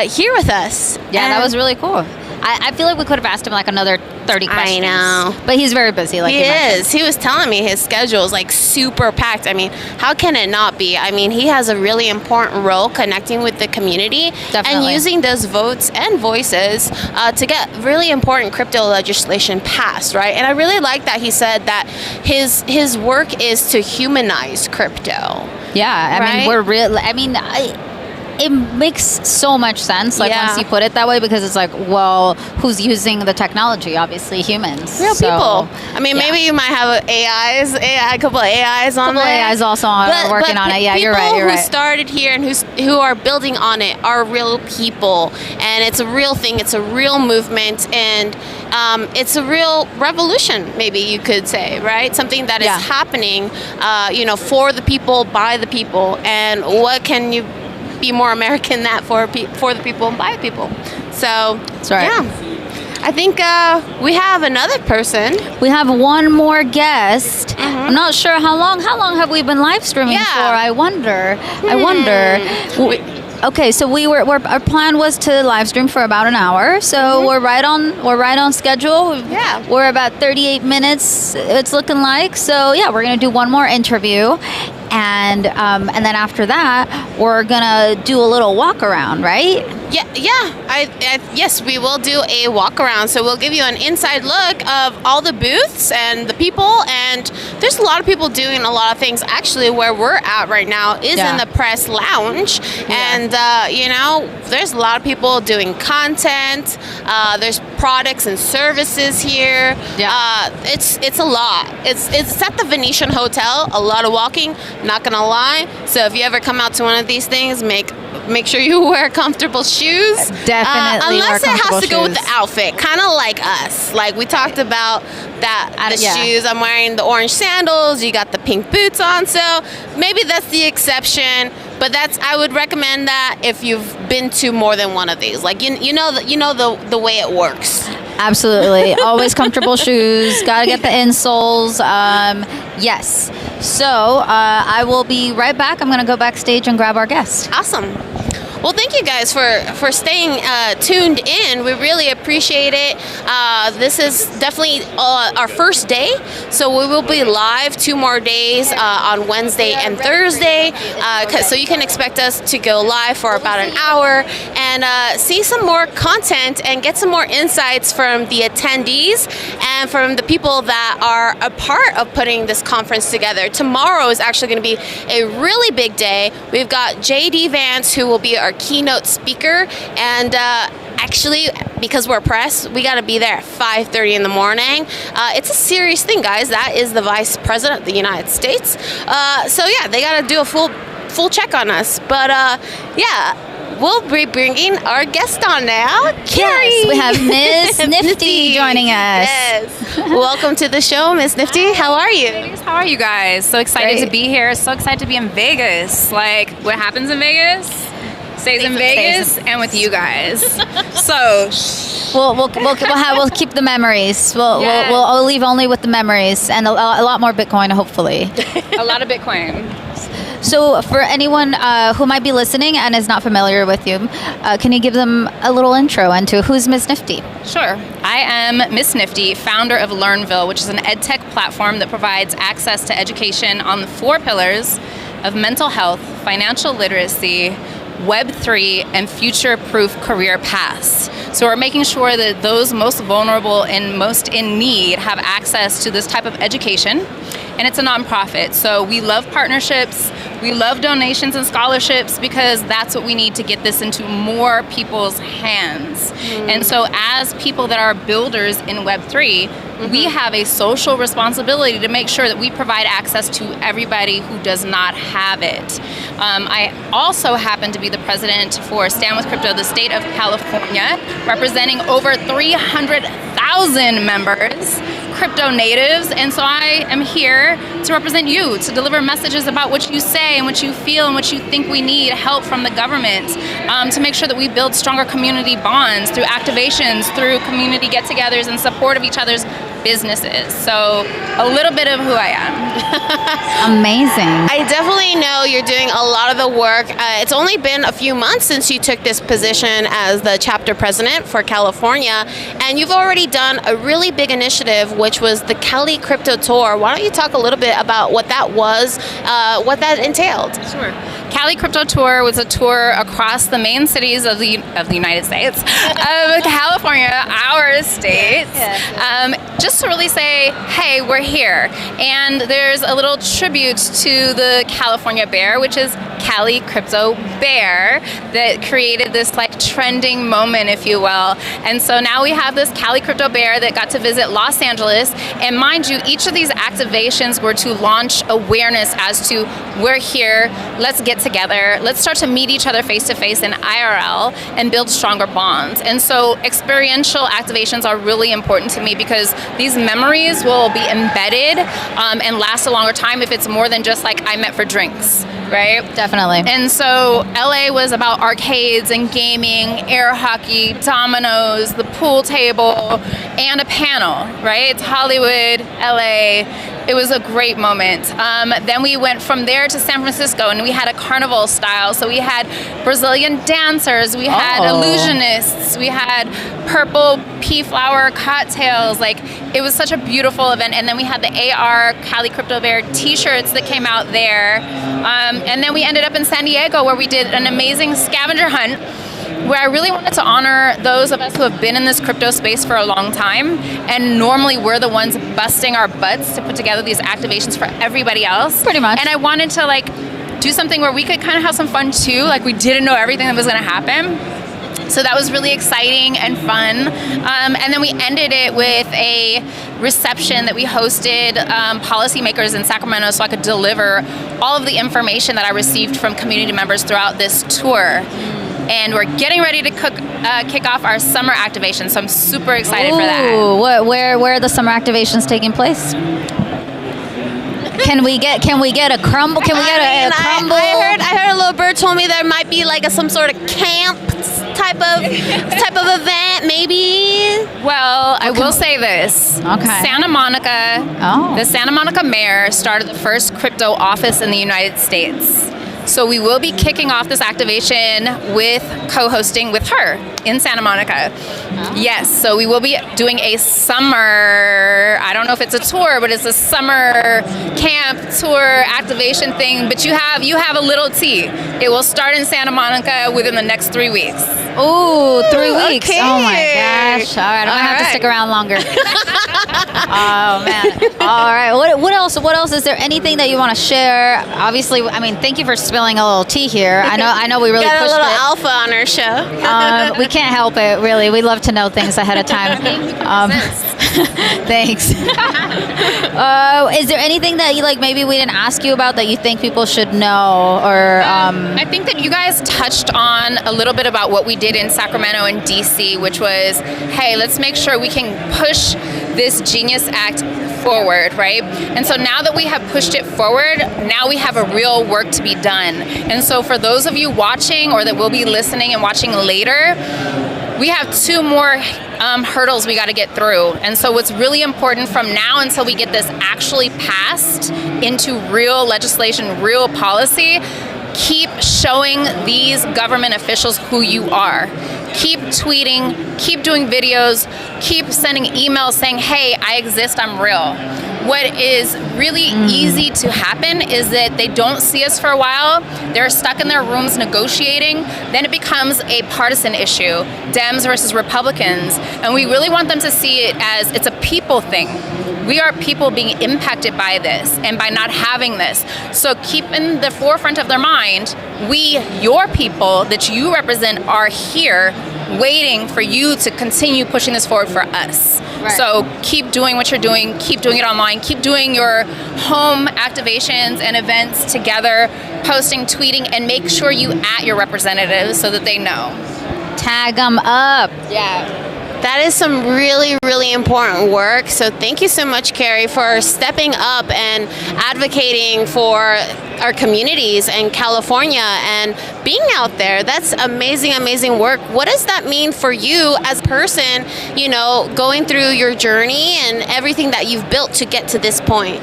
here with us. Yeah, that And was really cool. I feel like we could have asked him another 30 questions. I know. But he's very busy, like he you mentioned. is. He was telling me his schedule is super packed. I mean, how can it not be? I mean, he has a really important role connecting with the community Definitely. and using those votes and voices to get really important crypto legislation passed, right? And I really like that he said that his work is to humanize crypto. Yeah, Right? it makes so much sense once you put it that way, because it's who's using the technology? Obviously humans. Real So, people. I mean, yeah. maybe you might have a couple of AIs on Couple there. AIs also working on it. Yeah, you're right. You're People right. who started here and who are building on it are real people, and it's a real thing. It's a real movement, and it's a real revolution. Maybe you could say, right? Something that is happening, for the people, by the people, and what can you be more American than that for the people and by the people? So That's right. yeah. I think we have another person. We have one more guest. I'm not sure how long. How long have we been live streaming Yeah. for? I wonder. Okay, so our plan was to live stream for about an hour. So we're right on schedule. Yeah. We're about 38 minutes. It's looking like. So yeah, we're gonna do one more interview. and then after that, we're gonna do a little walk around, right? Yeah. Yes, we will do a walk around. So we'll give you an inside look of all the booths and the people. And there's a lot of people doing a lot of things. Actually, where we're at right now is in the press lounge, and there's a lot of people doing content. There's products and services here. Yeah. It's a lot. It's at the Venetian Hotel. A lot of walking. Not gonna lie. So if you ever come out to one of these things, make sure you wear comfortable shoes. Definitely. Unless wear it has to go with shoes. the outfit, kind of like us. Like we talked about the shoes. I'm wearing the orange sandals. You got the pink boots on. So maybe that's the exception. But I would recommend that if you've been to more than one of these. Like you know the way it works. Absolutely. Always comfortable shoes. Gotta get the insoles. Yes. So I will be right back. I'm gonna go backstage and grab our guest. Awesome. Well, thank you guys for staying tuned in. We really appreciate it. This is definitely our first day, so we will be live 2 more days on Wednesday and Thursday. So you can expect us to go live for about an hour and see some more content and get some more insights from the attendees and from the people that are a part of putting this conference together. Tomorrow is actually going to be a really big day. We've got JD Vance, who will be our keynote speaker, and actually, because we're press, we got to be there at 5:30 in the morning. It's a serious thing, guys. That is the Vice President of the United States. So yeah, they got to do a full check on us. But we'll be bringing our guest on now, Carrie. Yes, we have Ms. Nifty joining us. Yes. Welcome to the show, Ms. Nifty. How are you? Ladies, how are you guys? So excited Great. to be here. So excited to be in Vegas. Like, what happens in Vegas stays in Vegas and with you guys. So We'll keep the memories. We'll leave only with the memories and a lot more Bitcoin, hopefully. a lot of Bitcoin. So for anyone who might be listening and is not familiar with you, can you give them a little intro into who's Ms. Nifty? Sure. I am Miss Nifty, founder of LearnVille, which is an edtech platform that provides access to education on the 4 pillars of mental health, financial literacy, Web3, and future-proof career paths. So we're making sure that those most vulnerable and most in need have access to this type of education. And it's a nonprofit, so we love partnerships, we love donations and scholarships, because that's what we need to get this into more people's hands. And so as people that are builders in Web3, we have a social responsibility to make sure that we provide access to everybody who does not have it. I also happen to be the president for Stand With Crypto, the state of California, representing over 300,000 members, crypto natives, and so I am here to represent you, to deliver messages about what you say and what you feel and what you think we need help from the government, to make sure that we build stronger community bonds through activations, through community get-togethers and support of each other's businesses. So a little bit of who I am. Amazing. I definitely know you're doing a lot of the work. It's only been a few months since you took this position as the chapter president for California, and you've already done a really big initiative, which was the Cali Crypto Tour. Why don't you talk a little bit about what that was, what that entailed? Sure. Cali Crypto Tour was a tour across the main cities of the United States, of California, our state, just to really say, hey, we're here. And there's a little tribute to the California Bear, which is Cali Crypto Bear, that created this like trending moment, if you will. And so now we have this Cali Crypto Bear that got to visit Los Angeles. And mind you, each of these activations were to launch awareness as to, we're here, let's get together, let's start to meet each other face to face in IRL and build stronger bonds. And so experiential activations are really important to me, because these memories will be embedded and last a longer time if it's more than just like I met for drinks, right? Definitely. And so LA was about arcades and gaming, air hockey, dominoes, the pool table, and a panel, right? It's Hollywood, LA. It was a great moment. Then we went from there to San Francisco, and we had a carnival style. So we had Brazilian dancers, we had illusionists, we had purple pea flower cocktails. Like, it was such a beautiful event. And then we had the AR Cali Crypto Bear t-shirts that came out there. And then we ended up in San Diego, where we did an amazing scavenger hunt, where I really wanted to honor those of us who have been in this crypto space for a long time, and normally we're the ones busting our butts to put together these activations for everybody else. Pretty much. And I wanted to like do something where we could kind of have some fun too. Like, we didn't know everything that was going to happen. So that was really exciting and fun. And then we ended it with a reception that we hosted policymakers in Sacramento, so I could deliver all of the information that I received from community members throughout this tour. And we're getting ready to kick off our summer activation, so I'm super excited for that. Ooh, where are the summer activations taking place? Can we get a crumble? Can we get a crumble? I heard a little bird told me there might be like some sort of camp type of event, maybe. Well, I will say this. Okay. Santa Monica, the Santa Monica mayor started the first crypto office in the United States. So we will be kicking off this activation with co-hosting with her in Santa Monica. Yes, so we will be doing a summer, I don't know if it's a tour, but it's a summer camp tour activation thing. But you have a little tea. It will start in Santa Monica within the next 3 weeks. Ooh, 3 weeks. Okay. Oh my gosh. All right, I'm gonna have to stick around longer. Oh man. All right. What else? What else? Is there anything that you want to share? Obviously, I mean, thank you for spilling a little tea here. I know we really Got a pushed little it. alpha on our show. We can't help it, really. We love to know things ahead of time. Thanks. Is there anything that you like? Maybe we didn't ask you about that you think people should know, or? I think that you guys touched on a little bit about what we did in Sacramento and DC, which was, hey, let's make sure we can push this Genius Act forward, right? And so now that we have pushed it forward, now we have a real work to be done. And so for those of you watching or that will be listening and watching later, we have 2 more hurdles we got to get through. And so what's really important from now until we get this actually passed into real legislation, real policy, keep showing these government officials who you are. Keep tweeting, keep doing videos, keep sending emails saying, hey, I exist, I'm real. What is really easy to happen is that they don't see us for a while, they're stuck in their rooms negotiating, then it becomes a partisan issue, Dems versus Republicans, and we really want them to see it as it's a people thing. We are people being impacted by this and by not having this. So keep in the forefront of their mind, we, your people that you represent, are here waiting for you to continue pushing this forward for us. Right. So keep doing what you're doing, keep doing it online, keep doing your home activations and events together, posting, tweeting, and make sure you at your representatives so that they know. Tag them up. Yeah. That is some really, really important work. So thank you so much, Carrie, for stepping up and advocating for our communities in California and being out there. That's amazing, amazing work. What does that mean for you as a person, you know, going through your journey and everything that you've built to get to this point?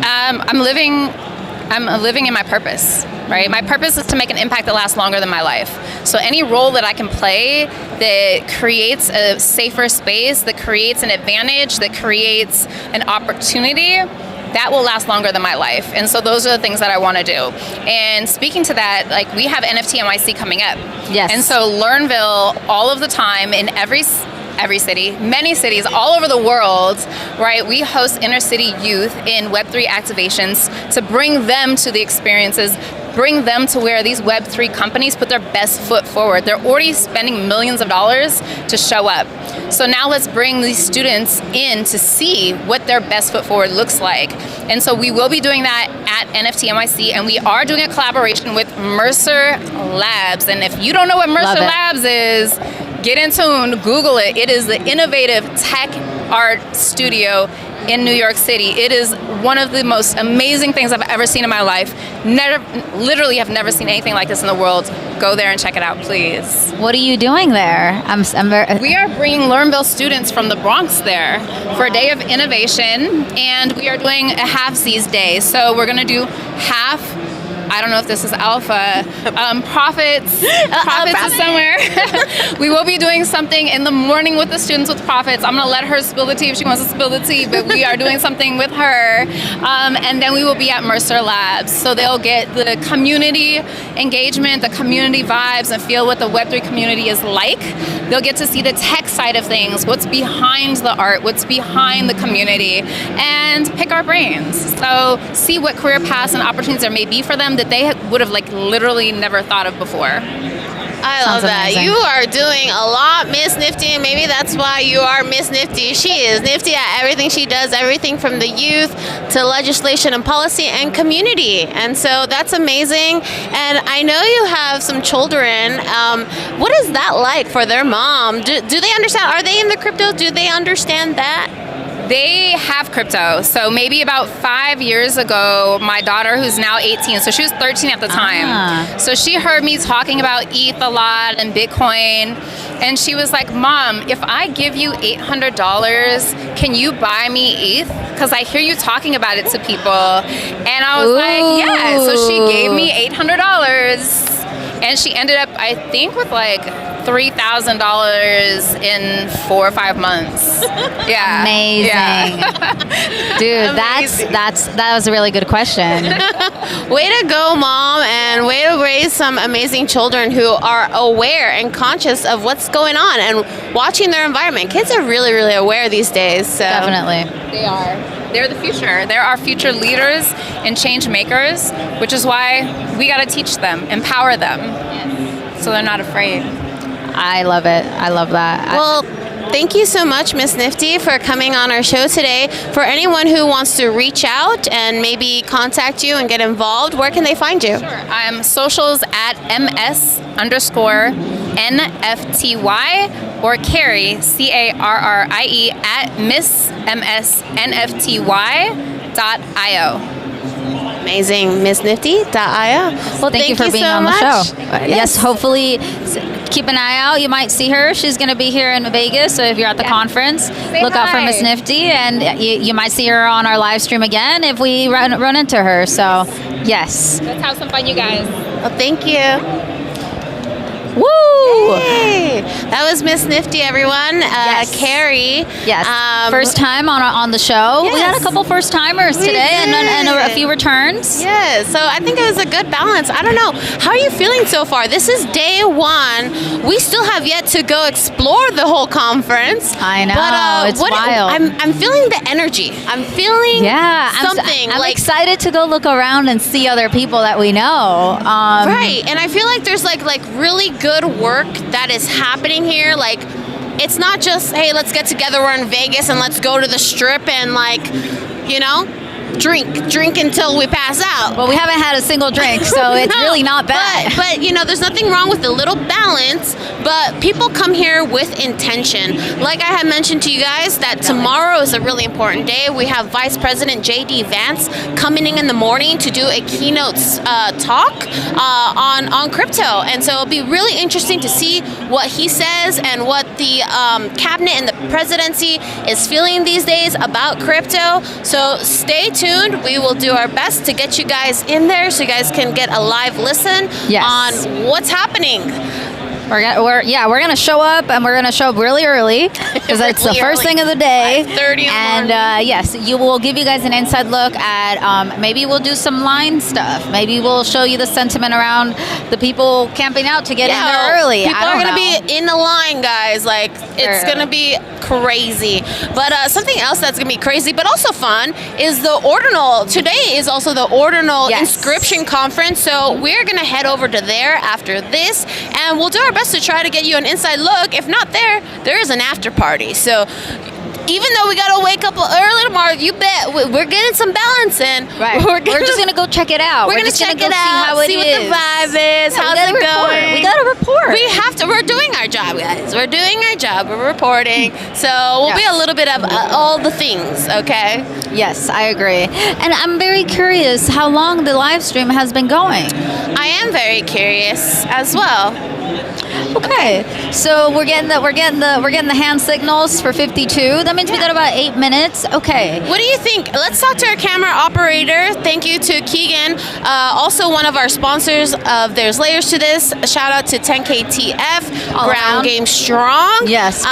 I'm living in my purpose, right? My purpose is to make an impact that lasts longer than my life. So any role that I can play that creates a safer space, that creates an advantage, that creates an opportunity, that will last longer than my life. And so those are the things that I want to do. And speaking to that, like, we have NFT NYC coming up. Yes. And so Learnville, all of the time, in every city, many cities all over the world, right? We host inner city youth in Web3 activations to bring them to the experiences, bring them to where these Web3 companies put their best foot forward. They're already spending millions of dollars to show up. So now let's bring these students in to see what their best foot forward looks like. And so we will be doing that at NFT NYC, and we are doing a collaboration with Mercer Labs. And if you don't know what Mercer Labs is, get in tune, Google it. It is the innovative tech art studio in New York City. It is one of the most amazing things I've ever seen in my life. Literally have never seen anything like this in the world. Go there and check it out, please. What are you doing there? We are bringing Learnville students from the Bronx there for a day of innovation, and we are doing a halfsies day. So we're going to do half I don't know if this is alpha. Profits is somewhere. We will be doing something in the morning with the students with Profits. I'm gonna let her spill the tea if she wants to spill the tea, but we are doing something with her. And then we will be at Mercer Labs. So they'll get the community engagement, the community vibes, and feel what the Web3 community is like. They'll get to see the tech side of things, what's behind the art, what's behind the community, and pick our brains. So see what career paths and opportunities there may be for them that they would have like literally never thought of before. I love that. amazing. You are doing a lot, Miss Nifty, and maybe that's why you are Miss Nifty. She is nifty at everything she does, everything from the youth to legislation and policy and community. And so that's amazing. And I know you have some children. What is that like for their mom? Do they understand? Are they in the crypto? Do they understand that? They have crypto. So maybe about 5 years ago, my daughter, who's now 18, so she was 13 at the time. So she heard me talking about ETH a lot and Bitcoin. And she was like, Mom, if I give you $800, can you buy me ETH? Because I hear you talking about it to people. And I was like, yeah. So she gave me $800. And she ended up, I think, with like $3,000 in 4 or 5 months. Yeah. Amazing. Yeah. Dude, Amazing. that was a really good question. Way to go, Mom, and way to raise some amazing children who are aware and conscious of what's going on and watching their environment. Kids are really, really aware these days. So. Definitely. They are. They're the future. They're our future leaders and change makers, which is why we got to teach them, empower them, so they're not afraid. I love it. I love that. Well, thank you so much, Miss Nifty, for coming on our show today. For anyone who wants to reach out and maybe contact you and get involved, where can they find you? I'm socials at MS_NFTY or Carrie, CARRIE at MissMSNFTY.io. Amazing, MissNifty.io. Well, Thank you for being so on much. the show. Yes, hopefully keep an eye out. You might see her. She's going to be here in Vegas. So if you're at the conference, look out for hi. Miss Nifty, and you might see her on our live stream again if we run into her. So yes. Let's have some fun, you guys. Well, thank you. Woo! Hey, that was Miss Nifty, everyone. Yes. Carrie. Yes. First time on the show. We had yes. a couple first timers We today and a did. few returns. Yeah, so I think it was a good balance. I don't know. How are you feeling so far? This is day one. We still have yet to go explore the whole conference. I know. But, It's wild. I'm feeling the energy. I'm feeling something. I'm like, excited to go look around and see other people that we know. right. And I feel like there's like really good work that is happening here. Like, it's not just, hey, let's get together, we're in Vegas and let's go to the strip and drink until we pass out. Well, we haven't had a single drink, so it's No, really not bad. But there's nothing wrong with a little balance. But people come here with intention. Like I had mentioned to you guys, that tomorrow is a really important day. We have Vice President J.D. Vance coming in the morning to do a keynote talk on crypto, and so it'll be really interesting to see what he says and what the cabinet and the presidency is feeling these days about crypto. So stay tuned. We will do our best to get you guys in there so you guys can get a live listen on what's happening. We're gonna show up, and we're gonna show up really early because it's the Really first early. thing of the day. 5:30 in the and yes, you will give you guys an inside look at maybe we'll do some line stuff. Maybe we'll show you the sentiment around the people camping out to get in there early. People I are don't gonna know. be in the line, guys. Like, it's Early. gonna be crazy. But something else that's gonna be crazy, but also fun, is the Ordinal. Today is also the Ordinal inscription conference. So we're gonna head over to there after this, and we'll do our best to try to get you an inside look. If not there is an after party. So even though we gotta wake up early tomorrow, you bet we're getting some balance in. Right. We're just gonna go check it out. We're gonna just check go it see out, how it see is. what the vibe is, Yeah, how's we it gotta report. going. We gotta report. We have to. We're doing our job, guys. We're doing our job. We're reporting. So we'll be a little bit of all the things, okay? Yes, I agree. And I'm very curious how long the live stream has been going. I am very curious as well. Okay, so we're getting the hand signals for 52. That means we got about 8 minutes. Okay. What do you think? Let's talk to our camera operator. Thank you to Keegan, also one of our sponsors of There's Layers to This. A shout out to 10KTF, All Ground around. Game Strong. Yes.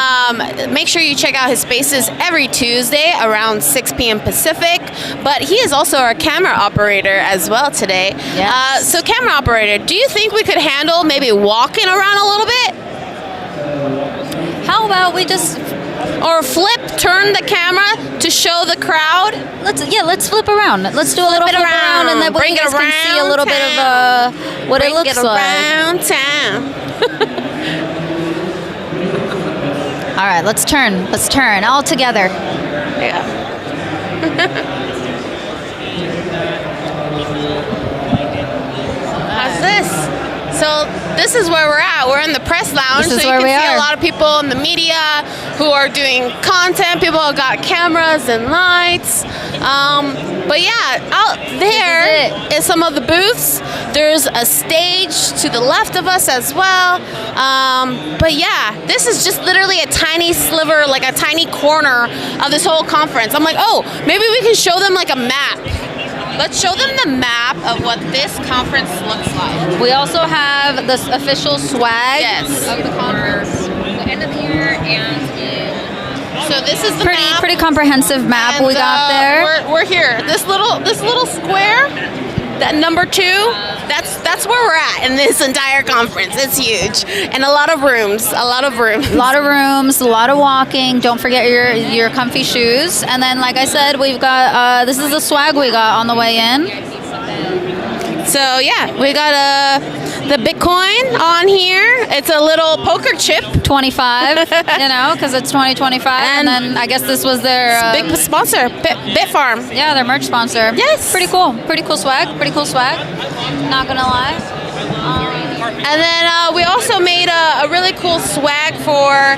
Make sure you check out his spaces every Tuesday around 6 p.m. Pacific. But he is also our camera operator as well today. Yes. So camera operator, do you think we could handle maybe walking around a little bit? How about we just Or turn the camera to show the crowd? let's flip around. Let's do a little Flip it flip around, and then Bring you it guys can see a around little bit town. of what Bring it looks it like. around town. All right, let's turn. Let's turn all together. Yeah. How's this? So this is where we're at. We're in the press lounge. This is so where you we can see are. a lot of people in the media who are doing content. People have got cameras and lights. But yeah, out there is some of the booths. There's a stage to the left of us as well. But yeah, this is just literally a tiny sliver, like a tiny corner of this whole conference. I'm like, oh, maybe we can show them like a map. Let's show them the map of what this conference looks like. We also have the official swag Yes. of the conference. The end of the year and in So this is the Pretty map. pretty comprehensive map And, we got there. We're here. This little square, that number 2. That's where we're at in this entire conference. It's huge, and a lot of rooms. A lot of rooms. A lot of rooms, a lot of walking. Don't forget your comfy shoes. And then, like I said, we've got this is the swag we got on the way in. So yeah, we got the Bitcoin on here. It's a little poker chip. 25, because it's 2025. And then I guess this was their Big sponsor, Bitfarm. yeah, their merch sponsor. Yes. Pretty cool. Pretty cool swag. Pretty cool swag. Not gonna lie. And then we also made a really cool swag for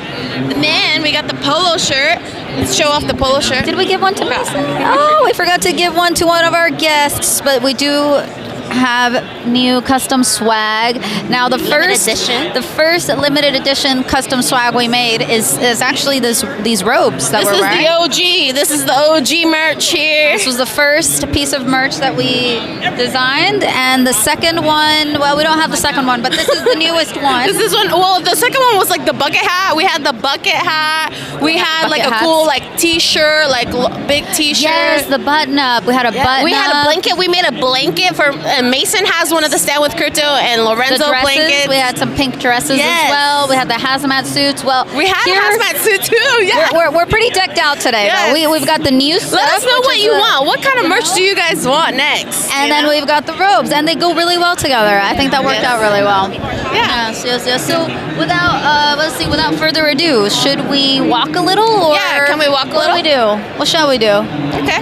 the men. We got the polo shirt. Let's show off the polo shirt. Did we give one to Mason? Oh, we forgot to give one to one of our guests, but we do have new custom swag. Now the first limited edition custom swag we made is actually these robes that This we're is wearing. the OG. This is the OG merch here. This was the first piece of merch that we designed, and the second one, well, we don't have the second one, but this is the newest one. This is one. Well, the second one was like the bucket hat. We had the bucket hat. We had like a Bucket cool hats. like T-shirt, like big T-shirt. Yes, the button up. We had a button We had up. a blanket. We made a blanket for Mason has one of the Stand with Crypto and The Lorenzo dresses, blankets. we had some pink dresses Yes. as well. We had the hazmat suits. Well, We had a here's- hazmat suit too. Yeah. We're pretty decked out today. Yes. Though. We've got the new stuff. Let us know which what is you the- want. What kind of merch do you guys want next? And you then know? we've got the robes, and they go really well together. I think that worked Yes. out really well. Yeah. Yes. So without further ado, should we walk a little, or Yeah, can we walk a what little? do we do? What shall we do? Okay.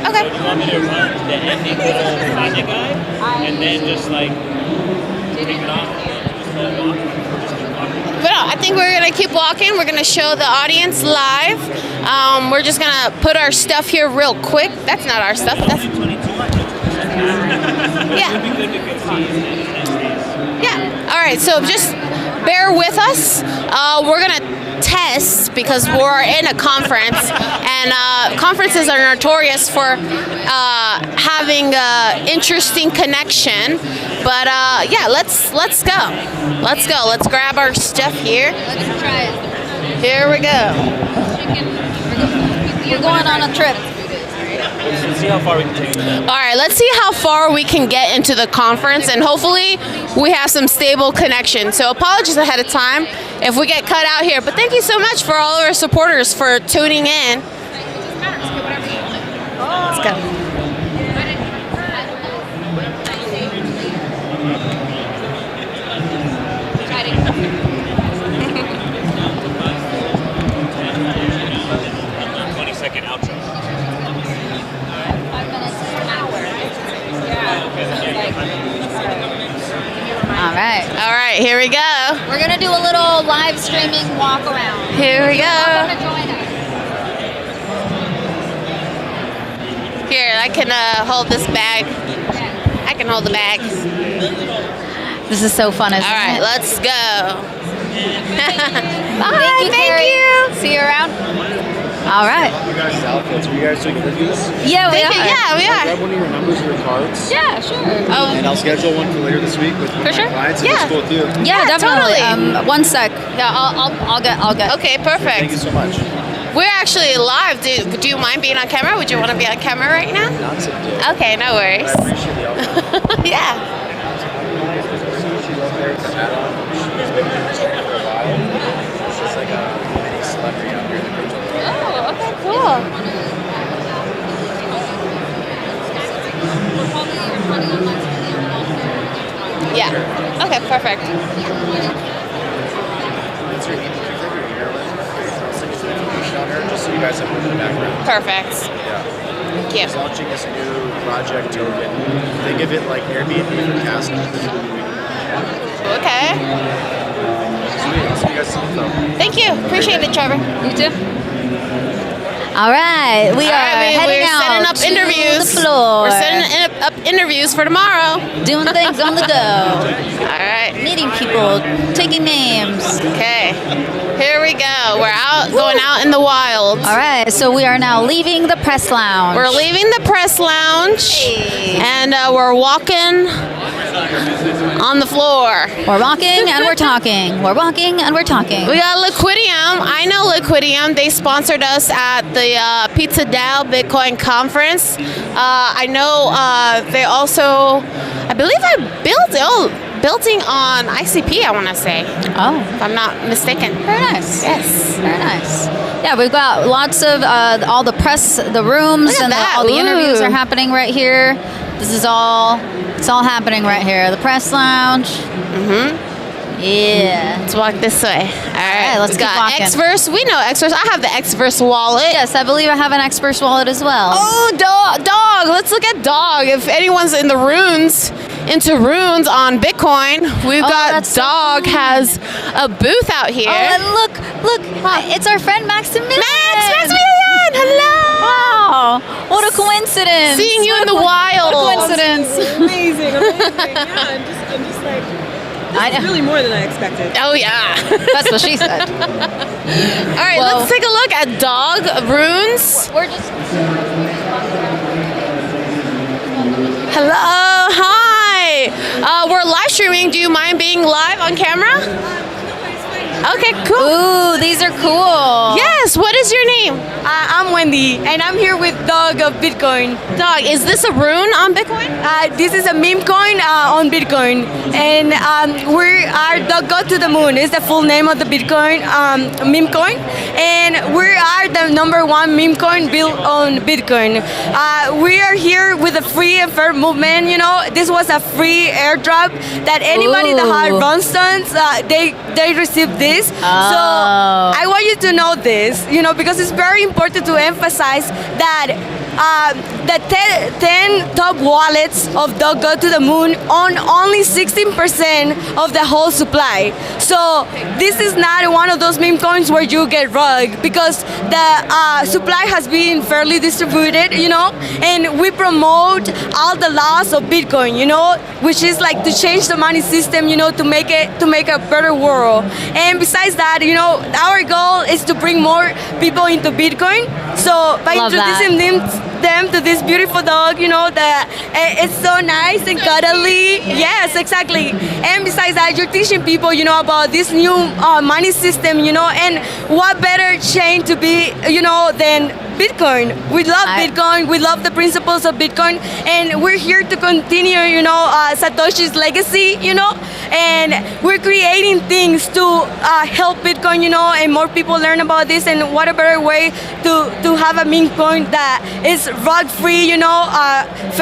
Okay. You want me to run the ending little project guide and then just like take it off and just walk? But no, I think we're gonna keep walking. We're gonna show the audience live. We're just gonna put our stuff here real quick. That's not our stuff. That's yeah. Yeah. All right. So just bear with us. We're gonna test because we're in a conference, and conferences are notorious for having interesting connection. But yeah, let's go. Let's go. Let's grab our stuff here. Let's try it. Here we go. We're going on a trip. See how far we can take it. All right, let's see how far we can get into the conference, and hopefully we have some stable connection. So apologies ahead of time if we get cut out here. But thank you so much for all of our supporters for tuning in. Let's go. All right. All right, here we go. We're going to do a little live streaming walk around. Here we go. Welcome to join us. Here, I can hold this bag. I can hold the bag. This is so fun, isn't All right, it? let's go. Thank you. See you around. All right. You guys' outfits. Are you guys doing interviews? Yeah, we Thank you. are. Yeah, we Can I are. grab one of your numbers or your cards? Yeah, sure. Oh, And I'll schedule one for later this week with one of sure. my clients. Yeah. If it's cool with you. Yeah, Yeah, definitely. totally. One sec. Yeah, I'll get. okay, Thank you perfect. so much. We're actually live. Do you mind being on camera? Would you want to be on camera right now? Not to do. Okay, no worries. I appreciate the offer. Yeah. She's up there with the hat on. She's been in this for a while. She's like a mini celebrity out here in the crypto world. Oh, okay, cool. Yeah. Okay, perfect. What's your email? Can you grab your email? I'll send you some information on her just so you guys have it in the background. Perfect. Yeah. Thank She's you. launching this new project token. Think of it like Airbnb for castles. Okay. Sweet. I'll see you guys soon. Thank you. Appreciate it, Trevor. You too. All right, we All are right, heading we're out setting up to interviews. the floor. We're setting up interviews for tomorrow. Doing things on the go, All right. meeting people, taking names. Okay. Here we go. We're going out in the wild. All right, so we are now leaving the press lounge. We're leaving the press lounge, Hey. and we're walking on the floor. We're walking and we're talking. We're walking and we're talking. We got Liquidium. I know Liquidium. They sponsored us at the Pizza DAO Bitcoin conference. I know they also, I believe building on ICP, I want to say, Oh, if I'm not mistaken. very nice. Yes. Very nice. Yeah, we've got lots of all the press, the rooms, Look at and that. all the interviews Ooh. are happening right here. This is all, it's all happening right here. The press lounge. Mm-hmm. Yeah. Let's walk this way. All right. let's we keep got walking. Xverse. We know Xverse. I have the Xverse wallet. Yes, I believe I have an Xverse wallet as well. Oh, dog. Let's look at dog. If anyone's into runes on Bitcoin, we've got that's so Dog fun. has a booth out here. Oh, and look, it's our friend Maximilian. Maximilian, hello. Wow, what a coincidence. Seeing you in the wild. Coincidence. Amazing. Yeah, I'm just like, I know. really more than I expected. Oh yeah. That's what she said. All right, Well- let's take a look at Dog runes. We're just Hello, hi. We're live streaming. Do you mind being live on camera? Okay, cool. Ooh, these are cool. Yes. What is your name? I'm Wendy, and I'm here with Dog of Bitcoin. Dog. Is this a rune on Bitcoin? This is a meme coin on Bitcoin, and we are Dog Go to the Moon. Is the full name of the Bitcoin meme coin, and we are the #1 meme coin built on Bitcoin. We are here with a free and fair movement. You know, this was a free airdrop that anybody that had Ooh. runstones, they received this. So Oh. I want you to know this, you know, because it's very important to emphasize that the 10 top wallets of Dog Go to the Moon own only 16% of the whole supply. So this is not one of those meme coins where you get rugged, because the supply has been fairly distributed, you know, and we promote all the laws of Bitcoin, you know, which is like to change the money system, you know, to make a better world. And besides that, you know, our goal is to bring more people into Bitcoin. So by Love that. introducing them to this beautiful dog, you know, that it's so nice and cuddly. Yes, exactly. And besides that, you're teaching people, you know, about this new money system, you know, and what better chain to be, you know, than Bitcoin. We love Bitcoin. We love the principles of Bitcoin, and we're here to continue, you know, Satoshi's legacy, you know, and we're creating things to help Bitcoin, you know, and more people learn about this. And what a better way to have a meme coin that is rug-free, you know,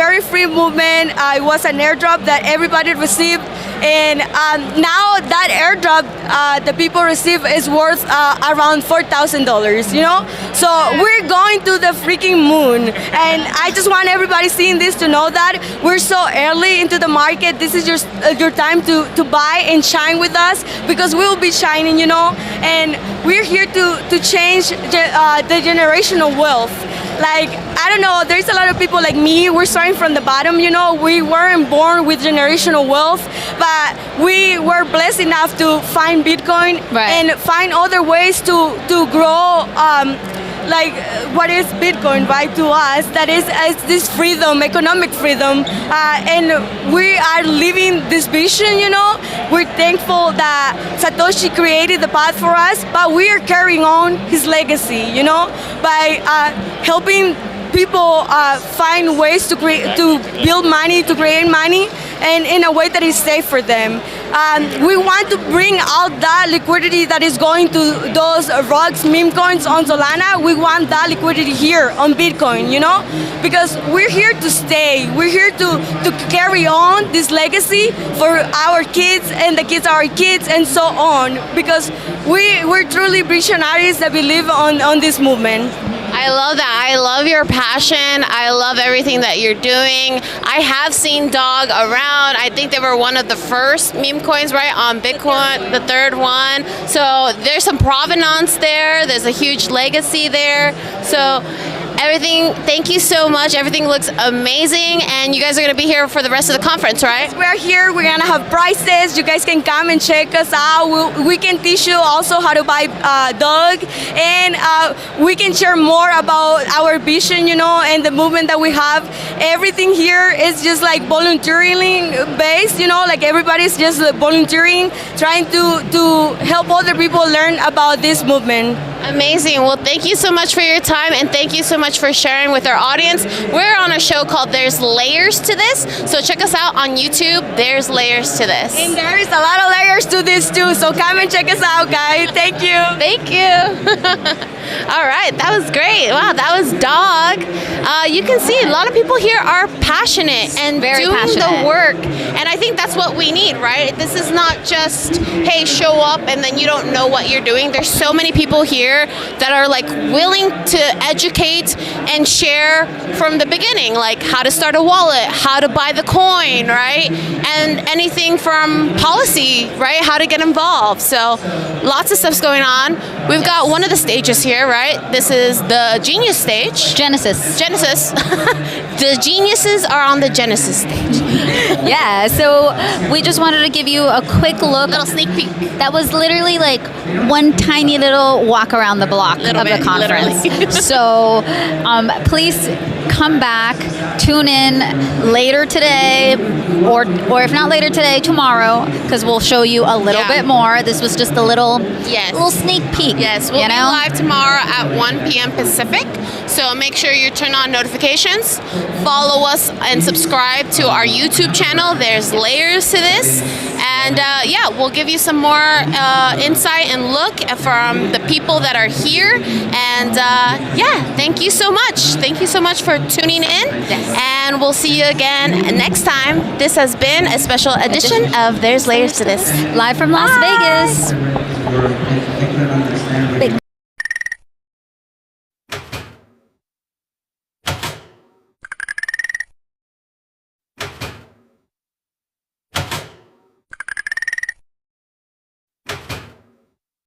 very free movement. It was an airdrop that everybody received. And now that airdrop the people receive is worth around $4,000, you know? So we're going to the freaking moon. And I just want everybody seeing this to know that we're so early into the market. This is your time to buy and shine with us, because we will be shining, you know? And we're here to change the generational wealth. Like, I don't know, there's a lot of people like me, we're starting from the bottom, you know, we weren't born with generational wealth, but we were blessed enough to find Bitcoin and find other ways to grow, like what is Bitcoin, right, to us, that is this freedom, economic freedom, and we are living this vision, you know. We're thankful that Satoshi created the path for us, but we are carrying on his legacy, you know, by helping people find ways to build money, to create money, and in a way that is safe for them. We want to bring out that liquidity that is going to those rocks, meme coins on Solana. We want that liquidity here on Bitcoin, you know, because we're here to stay. We're here to carry on this legacy for our kids and the kids of our kids and so on, because we're truly visionaries that believe on this movement. I love that. I love your passion. I love everything that you're doing. I have seen Dog around. I think they were one of the first meme coins, right, on Bitcoin, the third one. So there's some provenance there. There's a huge legacy there. So everything, thank you so much. Everything looks amazing. And you guys are going to be here for the rest of the conference, right? We're here. We're going to have prizes. You guys can come and check us out. We can teach you also how to buy Dog. And we can share more about our vision, you know, and the movement that we have. Everything here is just like volunteering based, you know, like everybody's just volunteering, trying to help other people learn about this movement. Amazing. Well, thank you so much for your time, and thank you so much for sharing with our audience. We're on a show called There's Layers to This, so check us out on YouTube, There's Layers to This. And there is a lot of layers to this too, so come and check us out, guys. Thank you. Thank you. All right, that was great. Wow, that was Dog. You can see a lot of people here are passionate and doing the work, and I think that's what we need, right? This is not just, hey, show up and then you don't know what you're doing. There's so many people here that are like willing to educate and share from the beginning, like how to start a wallet, how to buy the coin, right? And anything from policy, right? How to get involved. So lots of stuff's going on. We've got one of the stages here, right? This is the Genius stage. Genesis. The geniuses are on the Genesis stage. Yeah, so we just wanted to give you a quick look. Little sneak peek. That was literally like one tiny little walk around the block of the conference. So please come back, tune in later today, or if not later today, tomorrow, because we'll show you a little bit more. This was just a little sneak peek. Yes, we'll be live tomorrow at 1 p.m. Pacific. So make sure you turn on notifications, follow us, and subscribe to our YouTube channel. There's layers to this. And yeah, we'll give you some more insight and look from the people that are here. And yeah, thank you so much. Thank you so much for tuning in. And we'll see you again next time. This has been a special edition of There's Layers to This. Live from Las Vegas.